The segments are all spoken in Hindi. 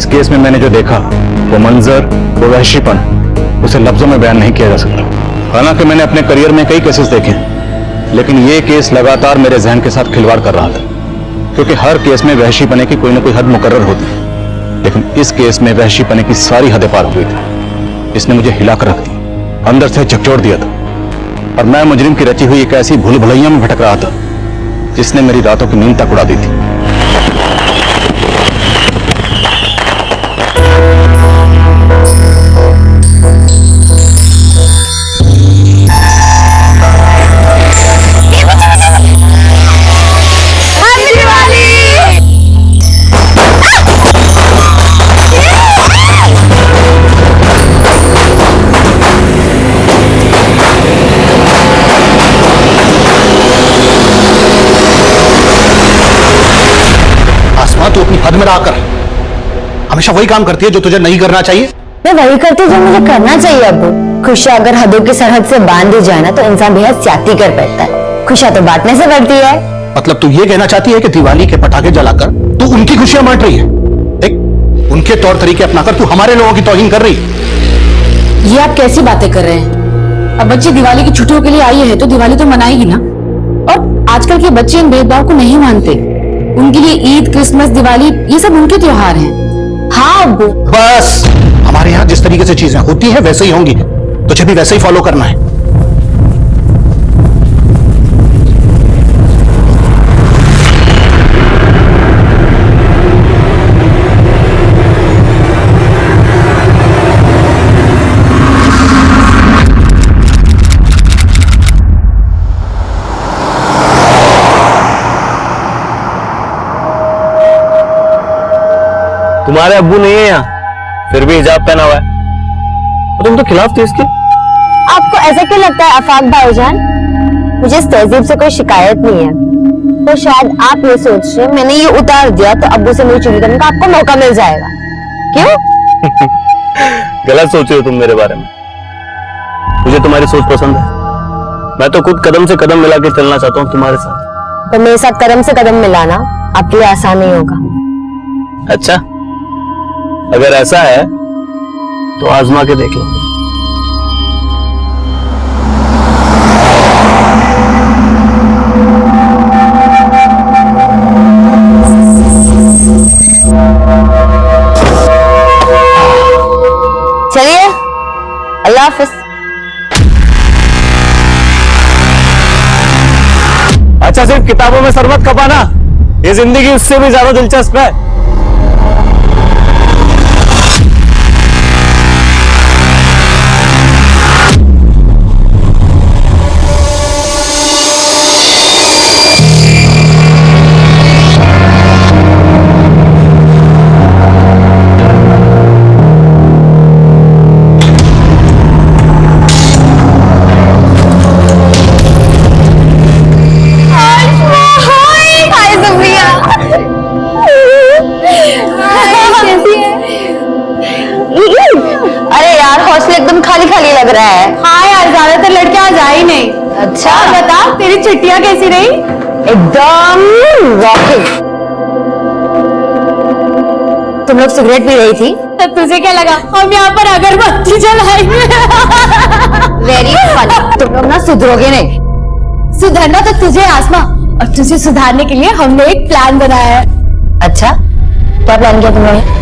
इस केस में मैंने जो देखा, वो मंजर, वो वहशीपन, उसे लफ्जों में बयान नहीं किया जा सकता। हालांकि मैंने अपने करियर में कई केसेस देखे, लेकिन ये केस लगातार मेरे जहन के साथ खिलवाड़ कर रहा था, क्योंकि हर केस में वहशीपने की कोई ना कोई हद मुकर्रर होती है, लेकिन इस केस में वहशीपने की सारी हदें पार हो गई थी। इसने मुझे हिलाकर रख दिया, अंदर से झकझोर दिया था, और मैं मुजरिम की रची हुई एक ऐसी भूल भुलैया में भटक रहा था जिसने मेरी रातों की नींद तक उड़ा दी थी। तू अपनी हद में आकर हमेशा वही काम करती है जो तुझे नहीं करना चाहिए। मैं वही करती हूँ जो मुझे करना चाहिए अब्बू। खुशियाँ अगर हदों की सरहद से बांध दी जाए ना तो इंसान बेहद ज्यादती कर बैठता है। खुशियाँ तो बांटने से बढ़ती है। मतलब तू ये कहना चाहती है कि दिवाली के पटाखे जलाकर तू उनकी खुशियां बांट रही है? देख, उनके तौर तरीके अपनाकर तू हमारे लोगों की तौहीन कर रही है। ये आप कैसी बातें कर रहे हैं? अब बच्चे दिवाली की छुट्टियों के लिए आई है तो दिवाली तो मनाएगी ना। और आजकल के बच्चे इन भेदभाव को नहीं मानते। उनके लिए ईद, क्रिसमस, दिवाली ये सब उनके त्योहार हैं। हाँ अब्बू, बस हमारे यहाँ जिस तरीके से चीजें होती हैं वैसे ही होंगी, तुझे भी वैसे ही फॉलो करना है। तुम्हारे अब्बू नहीं है यहाँ, फिर भी हिजाब पहना हुआ है। और तुम तो खिलाफ थे इसके। आपको ऐसा क्यों लगता है आफाक भाईजान? मुझे इस तहजीब से कोई शिकायत नहीं है। तो शायद आप ये सोच रहे हैं मैंने ये उतार दिया तो अब्बू से मेरी चुगली करने का आपको मौका मिल जाएगा, क्यों? गलत सोच रहे हो तुम मेरे बारे में। मुझे तुम्हारी सोच पसंद है। मैं तो खुद कदम से कदम मिला के चलना चाहता हूँ तुम्हारे साथ। तो मेरे साथ कदम से कदम मिलाना आपके लिए आसान नहीं होगा। अच्छा, अगर ऐसा है तो आजमा के देख लो। चलिए, अल्लाह हाफिज। अच्छा, सिर्फ किताबों में सर मत खपाना, ये जिंदगी उससे भी ज्यादा दिलचस्प है। लग रहा है। हाँ यार, ज्यादातर लड़कियां आज आई नहीं। अच्छा, बता तेरी छुट्टियां कैसी रही? एकदम रॉकिंग। तुम लोग सिगरेट पी रही थी तो तुझे क्या लगा हम यहाँ पर अगरबत्ती जलाएंगे? Very funny. तुम लोग ना सुधरोगे नहीं। सुधरना तो तुझे आसमा, और तुझे सुधारने के लिए हमने एक प्लान बनाया है। अच्छा, क्या प्लान किया तुमने?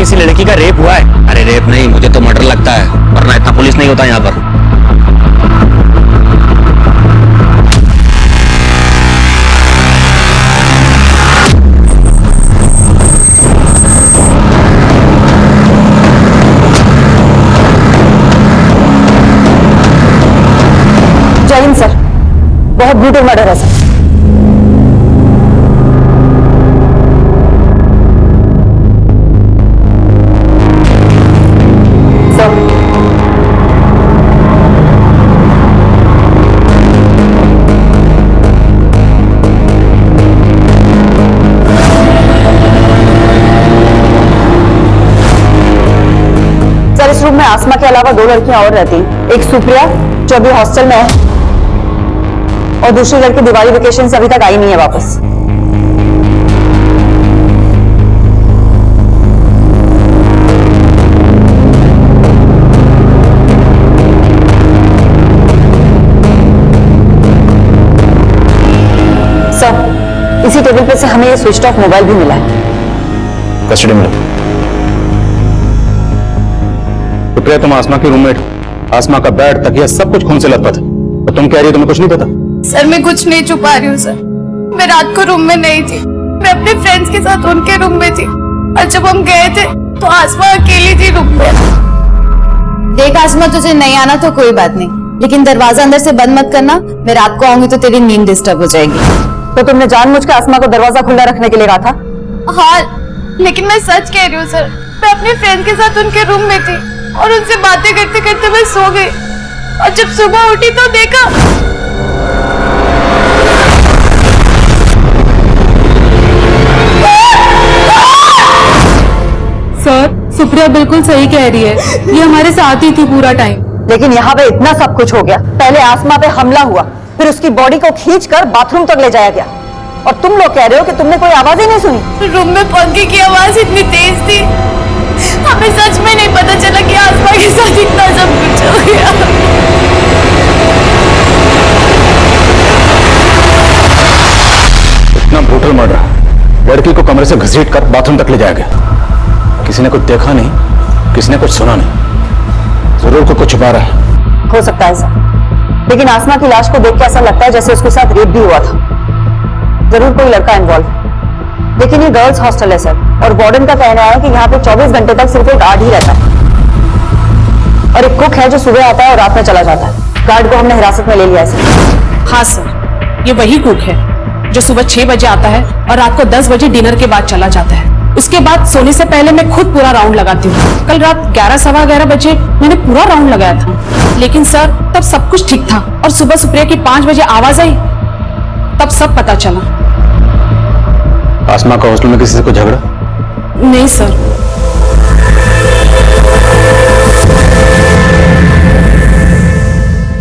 किसी लड़की का रेप हुआ है। अरे रेप नहीं, मुझे तो मर्डर लगता है, वरना इतना पुलिस नहीं होता यहाँ पर। जय हिंद सर, बहुत ब्रूटल मर्डर है सर। सर, इस रूम में आसमा के अलावा 2 लड़कियां और रहती हैं। एक सुप्रिया जो अभी हॉस्टल में है, और दूसरी लड़की दिवाली वेकेशन से अभी तक आई नहीं है वापस। सर, इसी टेबल पे से हमें ये स्विच ऑफ मोबाइल भी मिला है। कस्टडी में लो। सुप्रिया, तुम आसमा की रूममेट, आसमा का बेड, तकिया सब कुछ खून से लथपथ है, और तुम कह रही हो तुम्हें कुछ नहीं पता? सर, मैं कुछ नहीं छुपा रही हूँ सर। मैं रात को रूम में नहीं थी, मैं अपने फ्रेंड्स के साथ उनके रूम में थी, और जब हम गए थे तो आसमा अकेली थी रूम में। देख आसमा, तुझे नहीं आना तो कोई बात नहीं, लेकिन दरवाजा अंदर से बंद मत करना। मैं रात को आऊंगी तो तेरी नींद डिस्टर्ब हो जाएगी। तो तुमने जानबूझ के आसमा को दरवाजा खुला रखने के लिए कहा था? हाँ, लेकिन मैं सच कह रही हूँ सर। मैं अपने फ्रेंड के साथ उनके रूम में थी और उनसे बातें करते करते मैं सो गई, और जब सुबह उठी तो देखा। सर, सुप्रिया बिल्कुल सही कह रही है, ये हमारे साथ ही थी पूरा टाइम। लेकिन यहाँ पे इतना सब कुछ हो गया। पहले आसमा पे हमला हुआ, फिर उसकी बॉडी को खींचकर बाथरूम तक ले जाया गया, और तुम लोग कह रहे हो कि तुमने कोई आवाज ही नहीं सुनी। रूम में पंखे की आवाज इतनी तेज थी, हमें सच में नहीं पता चला कि आसमा के साथ इतना सब कुछ हो गया। इतना ब्रूटल मर्डर, लड़की को कमरे से घसीटकर बाथरूम तक ले जाया गया। किसी ने कुछ देखा नहीं, किसी ने कुछ सुना नहीं, जरूर कोई कुछ छुपा रहा है। हो सकता है सर, लेकिन आसमा की लाश को देख के ऐसा लगता है जैसे उसके साथ रेप भी हुआ था। जरूर कोई लड़का इन्वॉल्व है, लेकिन ये गर्ल्स हॉस्टल है सर, और वार्डन का कहना है कि यहाँ पे 24 घंटे तक सिर्फ एक गार्ड ही रहता है, और एक कुक है जो सुबह आता है और रात में चला जाता है। गार्ड को हमने हिरासत में ले लिया है सर। हाँ सर, ये वही कुक है जो सुबह 6 बजे आता है और रात को 10 बजे डिनर के बाद चला जाता है। उसके बाद सोने से पहले मैं खुद पूरा राउंड लगाती हूँ। कल रात 11 सवा 11 बजे मैंने पूरा राउंड लगाया था, लेकिन सर तब सब कुछ ठीक था, और सुबह सुप्रिया की 5 बजे आवाज आई, तब सब पता चला। आसमा का हॉस्टल में किसी से कोई झगड़ा? नहीं सर।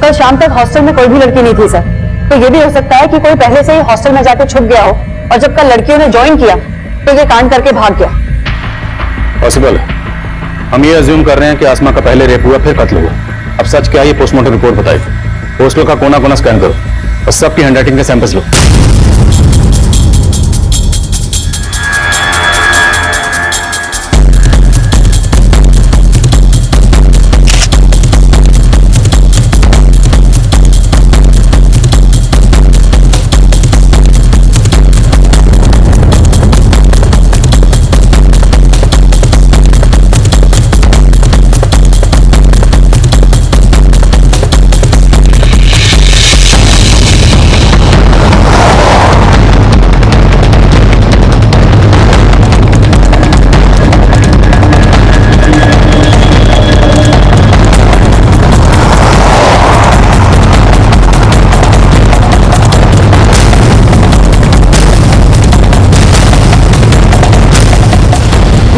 कल शाम तक हॉस्टल में कोई भी लड़की नहीं थी सर, तो ये भी हो सकता है कि कोई पहले से ही हॉस्टल में जाकर छुप गया हो, और जब कल लड़कियों ने ज्वाइन किया तो ये कांड करके भाग गया। पॉसिबल है। हम ये अज्यूम कर रहे हैं कि आसमा का पहले रेप हुआ फिर कत्ल हुआ। अब सच क्या है ये पोस्टमार्टम रिपोर्ट बताएगी। हॉस्टल का कोना कोना स्कैन करो और सबकी हैंडराइटिंग के सैंपल्स लो।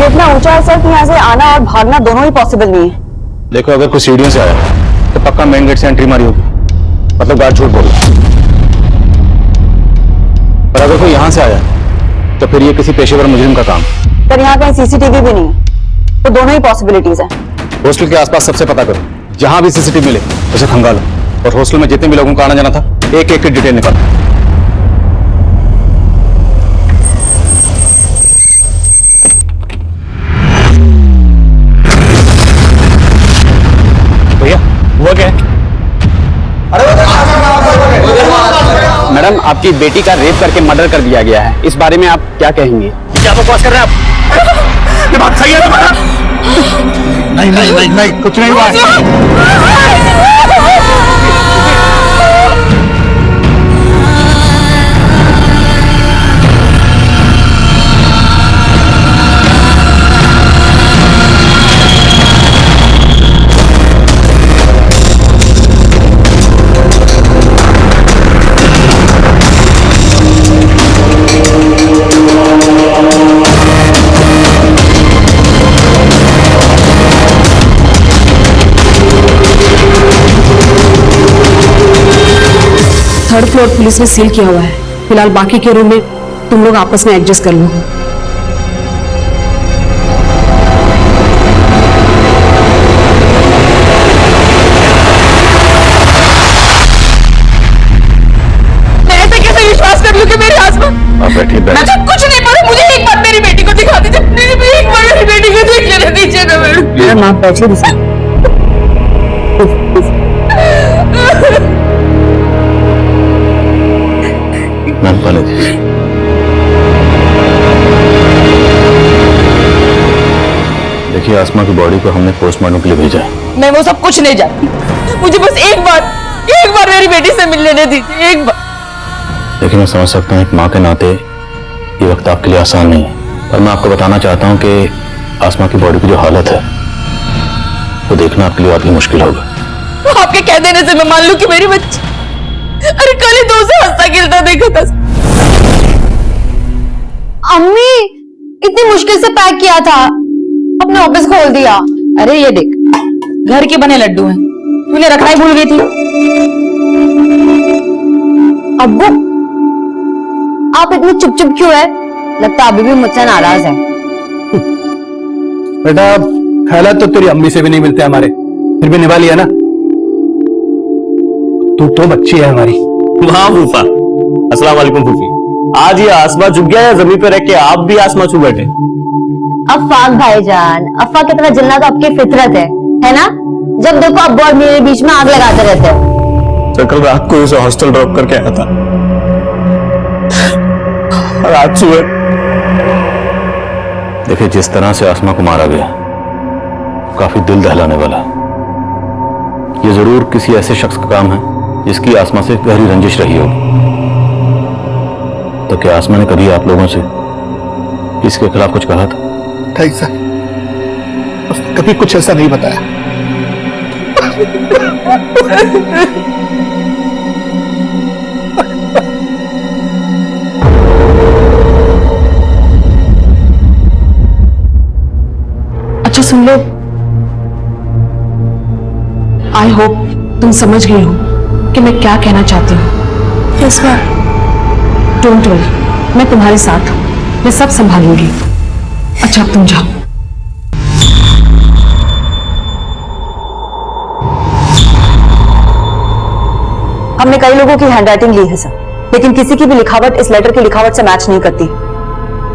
इतना ऊंचा है सर कि यहाँ से आना और भागना दोनों ही पॉसिबल नहीं है। देखो, अगर कोई सीढ़ियों से आया तो पक्का मेन गेट से एंट्री मारी होगी, मतलब गार्ड झूठ बोल रहा है। पर अगर कोई यहाँ से आया तो फिर ये किसी पेशेवर मुजरिम का काम। सर यहाँ कहीं सीसीटीवी भी नहीं है, तो दोनों ही पॉसिबिलिटीज है। हॉस्टल के आसपास सबसे पता करो, जहां भी सीसीटीवी मिले उसे खंगालो, और हॉस्टल में जितने भी लोगों का आना जाना था एक एक की डिटेल निकालो। मैडम, आपकी बेटी का रेप करके मर्डर कर दिया गया है, इस बारे में आप क्या कहेंगे? क्या बकवास कर रहे हैं आप? ये बात सही है तुम्हारा? नहीं नहीं नहीं नहीं, कुछ नहीं हुआ है। थर्ड फ्लोर पुलिस ने सील किया हुआ है। फिलहाल बाकी के रूम में तुम लोग आपस में एडजस्ट कर लो। मैं ऐसे कैसे विश्वास कर लूं कि मेरे हस्बैंड? आप बैठिए मैं तो कुछ नहीं पढ़ा, मुझे एक बार मेरी बेटी को दिखा दीजिए, एक बार मेरी बेटी को देख लेने दीजिए ना मैडम। मैडम आप बैठिए दिशा। मैम पानी दीजिए। देखिए, आसमा की बॉडी को हमने पोस्टमार्टम के लिए भेजा है। मैं वो सब कुछ नहीं जानती, मुझे बस एक बार मेरी बेटी से मिल लेने दीजिए, एक बार। लेकिन मैं समझ सकता हूँ एक माँ के नाते ये वक्त आपके लिए आसान नहीं है, पर मैं आपको बताना चाहता हूँ कि आसमा की बॉडी की जो हालत है वो देखना आपके लिए और भी मुश्किल होगा। आपके कह देने से मैं मान लूं कि मेरी बच्ची, अरे कल ही तो उसे हंसता खेलता देखा था। अम्मी इतनी मुश्किल से पैक किया था, अपने ऑफिस खोल दिया। अरे ये देख, घर के बने लड्डू हैं, तूने रखना ही भूल गई थी। अब्बू आप इतने चुप चुप क्यों है? लगता अभी भी मुझसे नाराज है। बेटा ख्यालात तो तेरी अम्मी से भी नहीं मिलते हमारे, फिर भी निभा लिया ना। तू तो बच्ची है हमारी। वाह फूफा, अस्सलाम वालेकुम फूफी। आज ये आसमां झुक गया या जमीन पे रह के आप भी आसमां छू बैठे? अफाक भाईजान, अफा की तरह जलना तो आपकी फितरत है ना? जब देखो अब्बू और मेरे बीच में आग लगाते रहते हो। तो कल रात को उसे हॉस्टल ड्रॉप करके आया था और आज सुबह। देखिए, जिस तरह से आसमा को मारा गया काफी दिल दहलाने वाला है। ये जरूर किसी ऐसे शख्स का काम है जिसकी आसमा से गहरी रंजिश रही होगी। तो क्या आसमा ने कभी आप लोगों से इसके खिलाफ कुछ कहा था? नहीं सर, उसने कभी कुछ ऐसा नहीं बताया। अच्छा सुन लो, आई होप तुम समझ गई हो कि मैं क्या कहना चाहती हूँ। Yes ma'am. डोंट वरी, मैं तुम्हारे साथ हूँ, मैं सब संभालूंगी। अच्छा अब तुम जाओ। हमने कई लोगों की हैंडराइटिंग ली है सर, लेकिन किसी की भी लिखावट इस लेटर की लिखावट से मैच नहीं करती।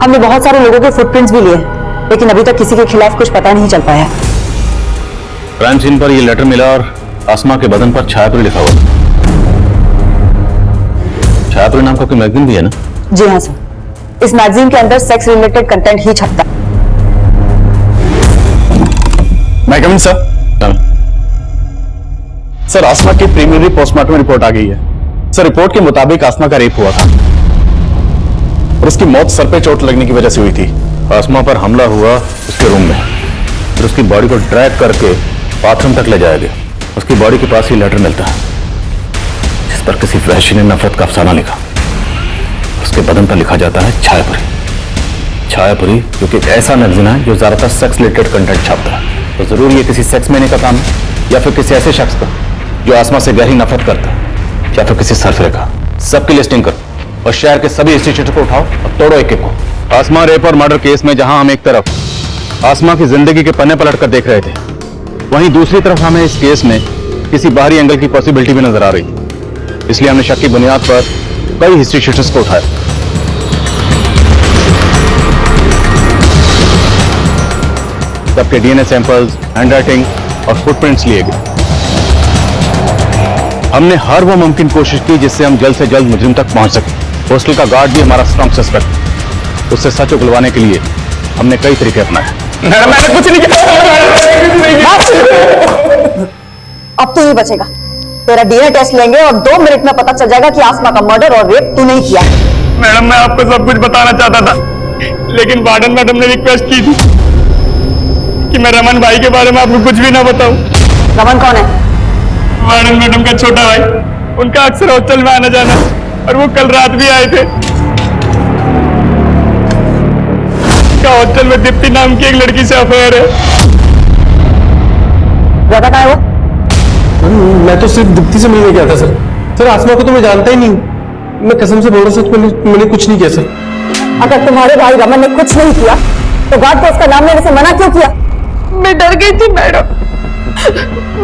हमने बहुत सारे लोगों के फुटप्रिंट्स भी लिए हैं, लेकिन अभी तक किसी के खिलाफ कुछ पता नहीं चल पाया। क्राइम सीन पर यह लेटर मिला और आसमा के बदन पर छायापुरी लिखा हुआ। छायापुरी नाम का कोई मैगजीन भी है ना? जी हाँ सर, इस मैगजीन के अंदर सेक्स रिलेटेड कंटेंट ही छपता है। मैं कमिंग सर। सर, आसमा की प्रीलिमिनरी पोस्टमार्टम रिपोर्ट आ गई है। सर, रिपोर्ट के मुताबिक आसमा का रेप हुआ था और उसकी मौत सर पे चोट लगने की वजह से हुई थी। आसमा पर हमला हुआ उसके रूम में, फिर उसकी बॉडी को ड्रैग करके बाथरूम तक ले जाया गया। उसकी बॉडी के पास ही लेटर मिलता है जिस पर किसी वहशी ने नफरत का अफसाना लिखा। उसके बदन पर लिखा जाता है छायापुरी। छायापुरी जो कि एक ऐसा मैगजीन है जो ज्यादातर सेक्स रिलेटेड कंटेंट छापता है। तो जरूर ये किसी सेक्स मैने का काम है या फिर किसी ऐसे शख्स का जो आसमा से गहरी नफरत करता है, या फिर किसी सरफरे का। सबकी लिस्टिंग करो और शहर के सभी इंस्टीट्यूट को उठाओ और तोड़ो एक एक को। आसमा रेप और मर्डर केस में जहां हम एक तरफ आसमा की जिंदगी के पन्ने पलट कर देख रहे थे, वहीं दूसरी तरफ हमें इस केस में किसी बाहरी एंगल की पॉसिबिलिटी भी नजर आ रही थी। इसलिए हमने शक की बुनियाद पर कई हिस्ट्री शीटर्स को उठाया। सबके डीएनए सैंपल्स, हैंडराइटिंग और फुटप्रिंट्स लिए गए। हमने हर वो मुमकिन कोशिश की जिससे हम जल्द से जल्द मुजरिम तक पहुंच सके। हॉस्टल का गार्ड भी हमारा स्ट्रॉन्ग सस्पेक्ट। उससे सच उगलवाने के लिए हमने कई तरीके अपनाए। मैंने कुछ नहीं किया। अब तू ही बचेगा। तेरा डीएनए टेस्ट लेंगे और 2 मिनट में पता चल जाएगा कि आसमा का मर्डर और रेप तू नहीं किया। मैडम मैं आपको सब कुछ बताना चाहता था, लेकिन वार्डन मैडम ने रिक्वेस्ट की थी कि मैं रमन भाई के बारे में आपको कुछ भी ना बताऊं। रमन कौन है? वार्डन मैडम का छोटा भाई, उनका अक्सर हॉस्टल में आना जाना, और वो कल रात भी आए थे। उनका हॉस्टल में दीप्ति नाम की एक लड़की से अफेयर है। ज्यादा कहाँ है वो? मैं तो सिर्फ दीप्ति से मिलने गया था सर। सर आसमा को तो मैं जानता ही नहीं हूँ। मैं कसम से बोल रहा सच, मैंने कुछ नहीं किया सर। अगर तुम्हारे भाई रमन ने कुछ नहीं किया तो गार्ड को उसका नाम लेने से मना क्यों किया? मैं डर गई थी मैडम।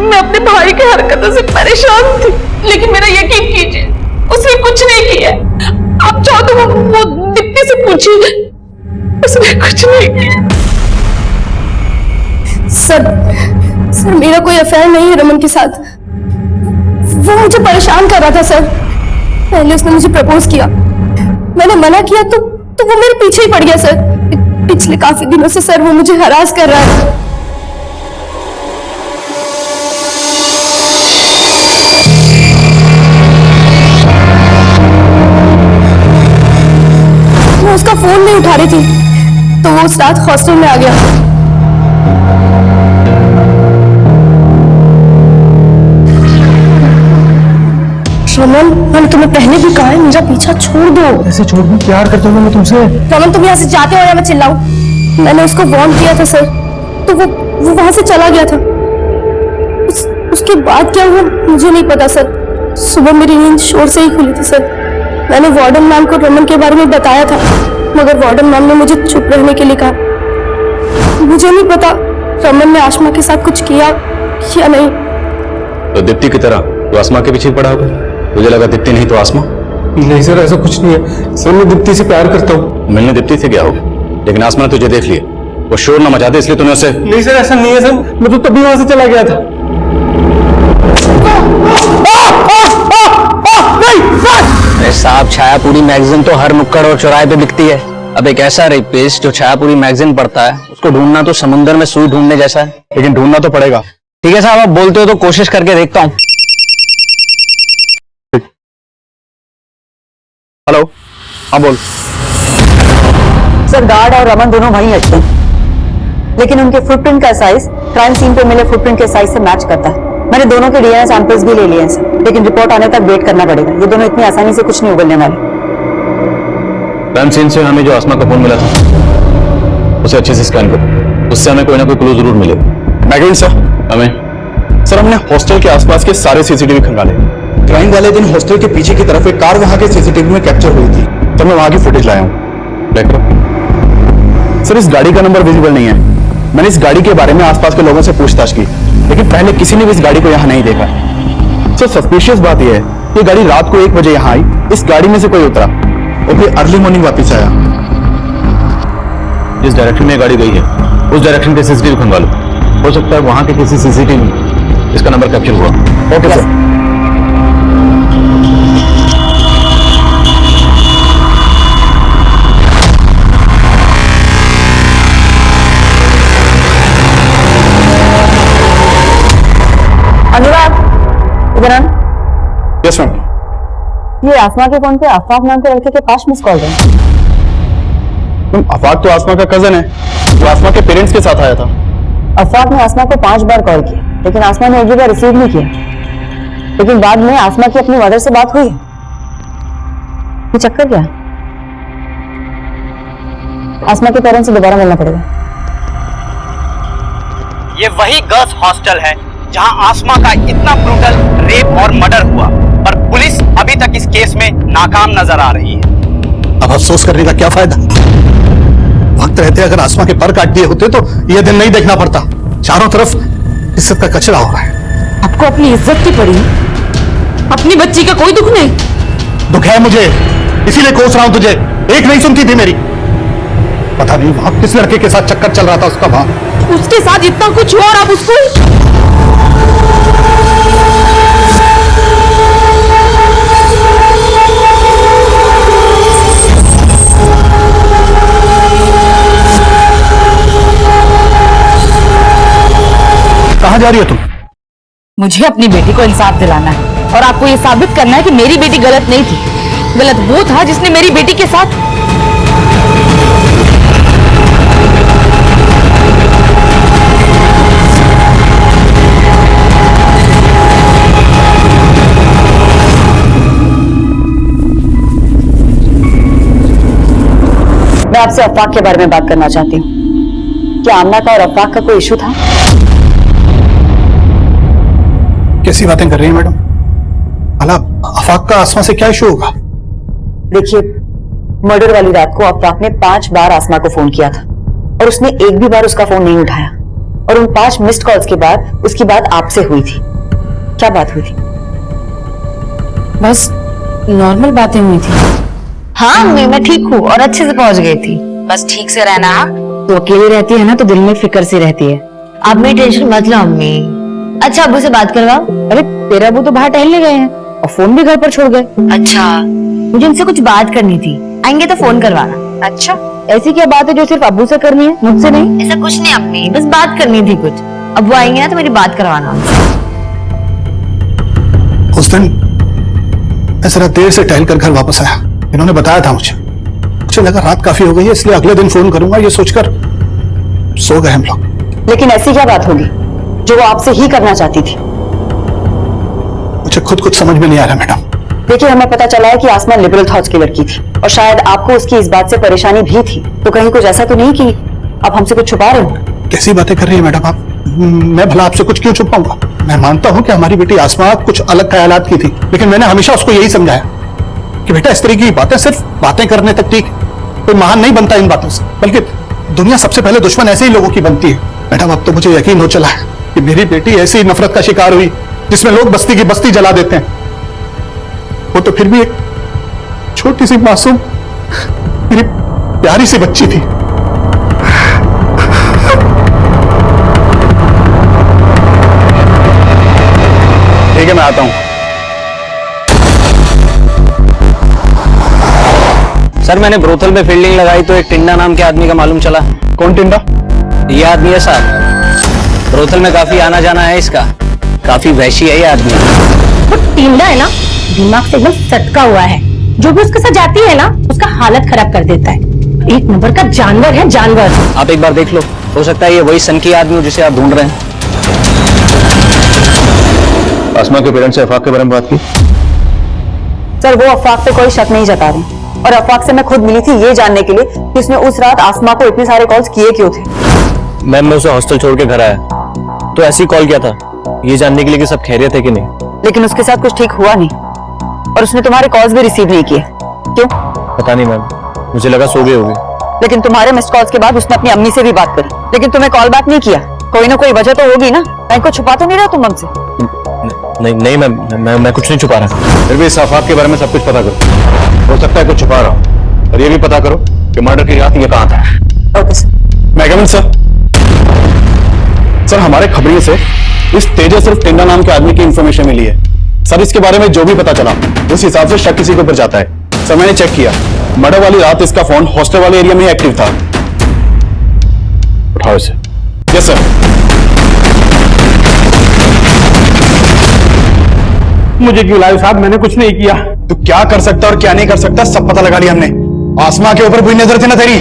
मैं अपने भाई की हरकतों से परेशान थी, लेकिन मेरा यकीन कीजिए उसने कुछ नहीं किया। आप चाहो तो वो दीप्ति से पूछिए, उसने कुछ नहीं किया। सर मेरा कोई अफेयर नहीं है रमन के साथ। वो मुझे परेशान कर रहा था सर। पहले उसने मुझे प्रपोज किया, मैंने मना किया तो वो मेरे पीछे ही पड़ गया सर। पिछले काफी दिनों से सर वो मुझे हरास कर रहा है। मैं उसका फोन नहीं उठा रही थी तो वो उस रात हॉस्टल में आ गया। रमन, मैंने तुम्हें पहले भी कहा है मेरा पीछा छोड़ दो। ऐसे छोड़ दूं? प्यार करता हूँ मैं तुमसे। रमन तुम यहाँ से जाते हो या मैं चिल्लाऊं? मैंने उसको वार्न किया था सर, तो वो वहां से चला गया था। उसके बाद क्या हुआ मुझे नहीं पता सर। सुबह मेरी नींद शोर से ही खुली थी सर। मैंने वार्डन मैम को रमन के बारे में बताया था, मगर वार्डन मैम ने मुझे चुप रहने के लिए कहा। मुझे नहीं पता रमन ने आसमा के साथ कुछ किया या नहीं। तो दीप्ति की तरह तो आसमा के पीछे पड़ा होगा। मुझे लगा दीप्ति नहीं तो आसमा। नहीं सर ऐसा कुछ नहीं है सर, मैं दीप्ति से प्यार करता हूँ। मिलने दीप्ति से गया होगा, लेकिन आसमा ने तुझे देख लिया। वो शोर ना मचा दे इसलिए तूने उसे। नहीं सर ऐसा नहीं है सर, मैं तो तभी वहां से चला गया था। अरे साहब, छायापुरी मैगजीन तो हर नुक्कड़ और चौराहे पे बिकती है। अब एक ऐसा रेपिस्ट जो छायापुरी मैगजीन पढ़ता है, उसको ढूंढना तो समुद्र में सुई ढूंढने जैसा है। लेकिन ढूंढना तो पड़ेगा। ठीक है साहब, आप बोलते हो तो कोशिश करके देखता हूँ। हेलो, हाँ बोल। सर गार्ड और रमन दोनों वहीं लगते हैं, लेकिन उनके फुटप्रिंट का साइज क्राइम सीन पे मिले फुटप्रिंट के साइज से मैच करता है। मैंने दोनों के डीएनए सैंपल्स भी ले लिए हैं सर, लेकिन रिपोर्ट आने तक वेट करना पड़ेगा। ये दोनों इतनी आसानी से कुछ नहीं उगलने वाले। क्राइम सीन से हमें जो आसमा का फोन मिला था उसे अच्छे से स्कैन करो, उससे हमें कोई ना कोई क्लू जरूर मिलेगा। मैगवीन सर, हमें सर हमने हॉस्टल के आसपास के सारे सीसीटीवी खंगाले। क्राइम वाले दिन हॉस्टल के पीछे की तरफ एक कार वहां के सीसीटीवी में कैप्चर हुई थी, तो मैं वहां की फुटेज लाया हूँ। देख लो। सर इस गाड़ी का नंबर विजिबल नहीं है। मैंने इस गाड़ी के बारे में आसपास के लोगों से पूछताछ की, लेकिन पहले किसी ने भी इस गाड़ी को यहाँ नहीं देखा। सर सस्पिशियस बात यह है, ये गाड़ी रात को 1 बजे यहाँ आई, इस गाड़ी में से कोई उतरा और फिर अर्ली मॉर्निंग वापस आया। जिस डायरेक्शन में गाड़ी गई है उस डायरेक्शन के सीसीटीवी खंगालो। हो सकता है वहां के किसी सीसीटीवी में इसका नंबर कैप्चर हुआ। Okay sir. अनुराग, इधर आ। Yes ma'am. ये आसमा के फोन पे आफाक नाम के लड़के के 5 मिस कॉल है। आफाक तो आसमा का कजन है, वो आसमा के पेरेंट्स के साथ आया था। आफाक ने आसमा को 5 बार कॉल किया, लेकिन आसमा ने एक भी बार रिसीव नहीं किया। लेकिन बाद में आसमा की अपनी मदर से बात हुई। ये चक्कर क्या है? आसमा के पेरेंट्स से दोबारा मिलना पड़ेगा। ये वही गर्ल्स हॉस्टल है जहां आसमा का इतना ब्रूटल रेप और मर्डर हुआ, पर पुलिस अभी तक इस केस में नाकाम नजर आ रही है। अब अफसोस करने का क्या फायदा? वक्त रहते अगर आसमा के पर काट दिए होते तो यह दिन नहीं देखना पड़ता। चारों तरफ इज्जत का कचरा हो रहा है। आपको अपनी इज्जत की पड़ी, अपनी बच्ची का कोई दुख नहीं। दुख है मुझे, इसीलिए कोस रहा हूं तुझे। एक नहीं सुनती थी मेरी। पता नहीं वहां किस लड़के के साथ चक्कर चल रहा था उसका। वहां उसके साथ इतना कुछ हुआ और आप उसको जा रही हो तुम? मुझे अपनी बेटी को इंसाफ दिलाना है और आपको ये साबित करना है कि मेरी बेटी गलत नहीं थी। गलत वो था जिसने मेरी बेटी के साथ। मैं आपसे अफवाक के बारे में बात करना चाहती हूँ। क्या आमना का और अफवाक का कोई इशू था? कैसी बातें कर रही हैं मैडम? भला अफाक का आसमा से क्या इशू होगा? देखिए, मर्डर वाली रात को अफवाक ने 5 बार आसमा को फोन किया था और उसने एक भी बार उसका फोन नहीं उठाया। और उन 5 मिस्ड कॉल्स के बाद उसकी बात आपसे हुई थी। क्या बात हुई थी? बस नॉर्मल बातें हुई थी। हाँ अम्मी, मैं ठीक हूँ और अच्छे से पहुंच गई थी। बस ठीक से रहना। तो अकेली रहती है ना तो दिल में फिक्र सी रहती है। आप मेरी टेंशन मत लो अम्मी। अच्छा अब्बू से बात करवाओ। अरे तेरा अबू तो बाहर टहलने गए हैं और फोन भी घर पर छोड़ गए। अच्छा, मुझे उनसे कुछ बात करनी थी, आएंगे तो फोन करवाना। अच्छा, ऐसी क्या बात है जो सिर्फ अबू से करनी है, मुझसे नहीं? ऐसा कुछ नहीं अम्मी, बस बात करनी थी कुछ। अब वो आएंगे ना तो मेरी बात करवाना उनसे। उस दिन मैं जरा देर से टहल कर घर वापस आया। इन्होंने बताया था मुझे लगा रात काफी हो गई है, इसलिए अगले दिन फोन करूंगा ये सोचकर सो गए हम लोग। लेकिन ऐसी क्या बात होगी जो वो आपसे ही करना चाहती थी? मुझे खुद कुछ समझ में नहीं आ रहा मैडम। देखिए, हमें पता चला है कि आसमा लिबरल थॉट्स की लड़की थी और शायद आपको उसकी इस बात से परेशानी भी थी। तो कहीं कुछ ऐसा तो नहीं कि आप हमसे कुछ छुपा रहे हो? कैसी बातें कर रही है मैडम आप? मैं भला आपसे कुछ क्यों छुपाऊंगा? मैं मानता हूं कि हमारी बेटी आसमा कुछ अलग ख्यालात की थी, लेकिन मैंने हमेशा उसको यही समझाया कि बेटा इस तरह की बातें सिर्फ बातें करने तक ठीक, कोई महान नहीं बनता इन बातों से, बल्कि दुनिया सबसे पहले दुश्मन ऐसे ही लोगों की बनती है। मैडम अब तो मुझे यकीन हो चला है कि मेरी बेटी ऐसी नफरत का शिकार हुई जिसमें लोग बस्ती की बस्ती जला देते हैं। वो तो फिर भी एक छोटी सी मासूम मेरी प्यारी सी बच्ची थी। ठीक है, मैं आता हूं। सर मैंने ब्रोथल में फील्डिंग लगाई तो एक टिंडा नाम के आदमी का मालूम चला। कौन टिंडा? ये आदमी है साहब। ब्रोथल में काफी आना जाना है इसका, काफी वैशी है ये आदमी। वो टिंडा है ना, दिमाग से एकदम सटका हुआ है। जो भी उसके साथ जाती है ना, उसका हालत खराब कर देता है। एक नंबर का जानवर है, जानवर। आप एक बार देख लो, हो सकता है ये वही सन की आदमी हो जिसे आप ढूंढ रहे हैं। आसमा के पेरेंट्स से अफाक के बारे में बात की? सर, वो अफवाक पे कोई शक नहीं जता रहे और अफवाक से मैं खुद मिली थी ये जानने के लिए कि उसने उस रात आसमा को इतने सारे कॉल्स किए क्यों थे। मैम मैं उसे हॉस्टल छोड़ के घर आया तो ऐसे ही कॉल किया था, ये जानने के लिए कि सब खैरियत है कि नहीं। लेकिन उसके साथ कुछ ठीक हुआ नहीं और उसने तुम्हारे कॉल्स भी रिसीव नहीं किए। क्यों? पता नहीं मैम, मुझे लगा सो गई होगी। लेकिन तुम्हारे मिस्ड कॉल्स के बाद उसने अपनी अम्मी से भी बात करी, लेकिन तुम्हें कॉल बैक नहीं किया। कोई ना कोई वजह तो होगी ना, कहीं को छुपा तो नहीं रहा तुम हमसे? नहीं मैम, मैं कुछ नहीं छुपा रहा। फिर भी इस अफाक के बारे में सब कुछ पता करो। हो सकता है कुछ छुपा रहा हूं, और ये भी पता करो कि मर्डर की रात ये कहां था। Okay sir. मैं कमिंग सर। सर हमारे खबरिए से इस तेजस सिर्फ टिंडा नाम के आदमी की इंफॉर्मेशन मिली है। सर इसके बारे में जो भी पता चला उस हिसाब से शक किसी के ऊपर जाता है। सर मैंने चेक किया, मर्डर वाली रात इसका फोन हॉस्टल वाले एरिया में एक्टिव था। उठाओ इसे। Yes sir. मुझे क्यों लाए साहब? मैंने कुछ नहीं किया। तू क्या कर सकता और क्या नहीं कर सकता सब पता लगा लिया हमने। आसमा के ऊपर कोई नजर थी ना तेरी?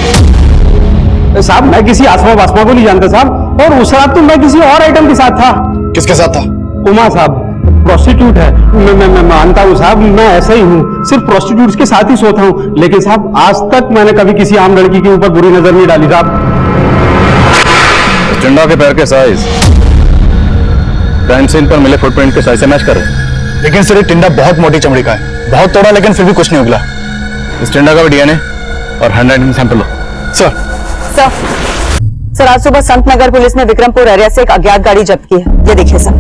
साहब मैं किसी आसमा वासमा को नहीं जानता साहब, और उस रात तो मैं किसी और आइटम के साथ था। किसके साथ था? उमा साहब, प्रोस्टिट्यूट है। मैं मानता हूँ साहब, मैं ऐसा ही हूँ, सिर्फ प्रोस्टिट्यूट्स के साथ ही सोता हूँ। लेकिन साहब आज तक मैंने कभी किसी आम लड़की के ऊपर बुरी नजर नहीं डाली साहब। टिंडा के पैर के साइज क्राइम सीन पर मिले फुटप्रिंट के साइज से मैच कर रहे हैं। लेकिन सर ये टिंडा बहुत मोटी चमड़ी का है, बहुत तोड़ा लेकिन फिर भी कुछ नहीं उगला। इस टिंडा का भी डीएनए और हैंडराइटिंग सैंपल लो। सर सर आज सुबह संत नगर पुलिस ने विक्रमपुर एरिया से एक अज्ञात गाड़ी जब्त की है। ये देखिए सर,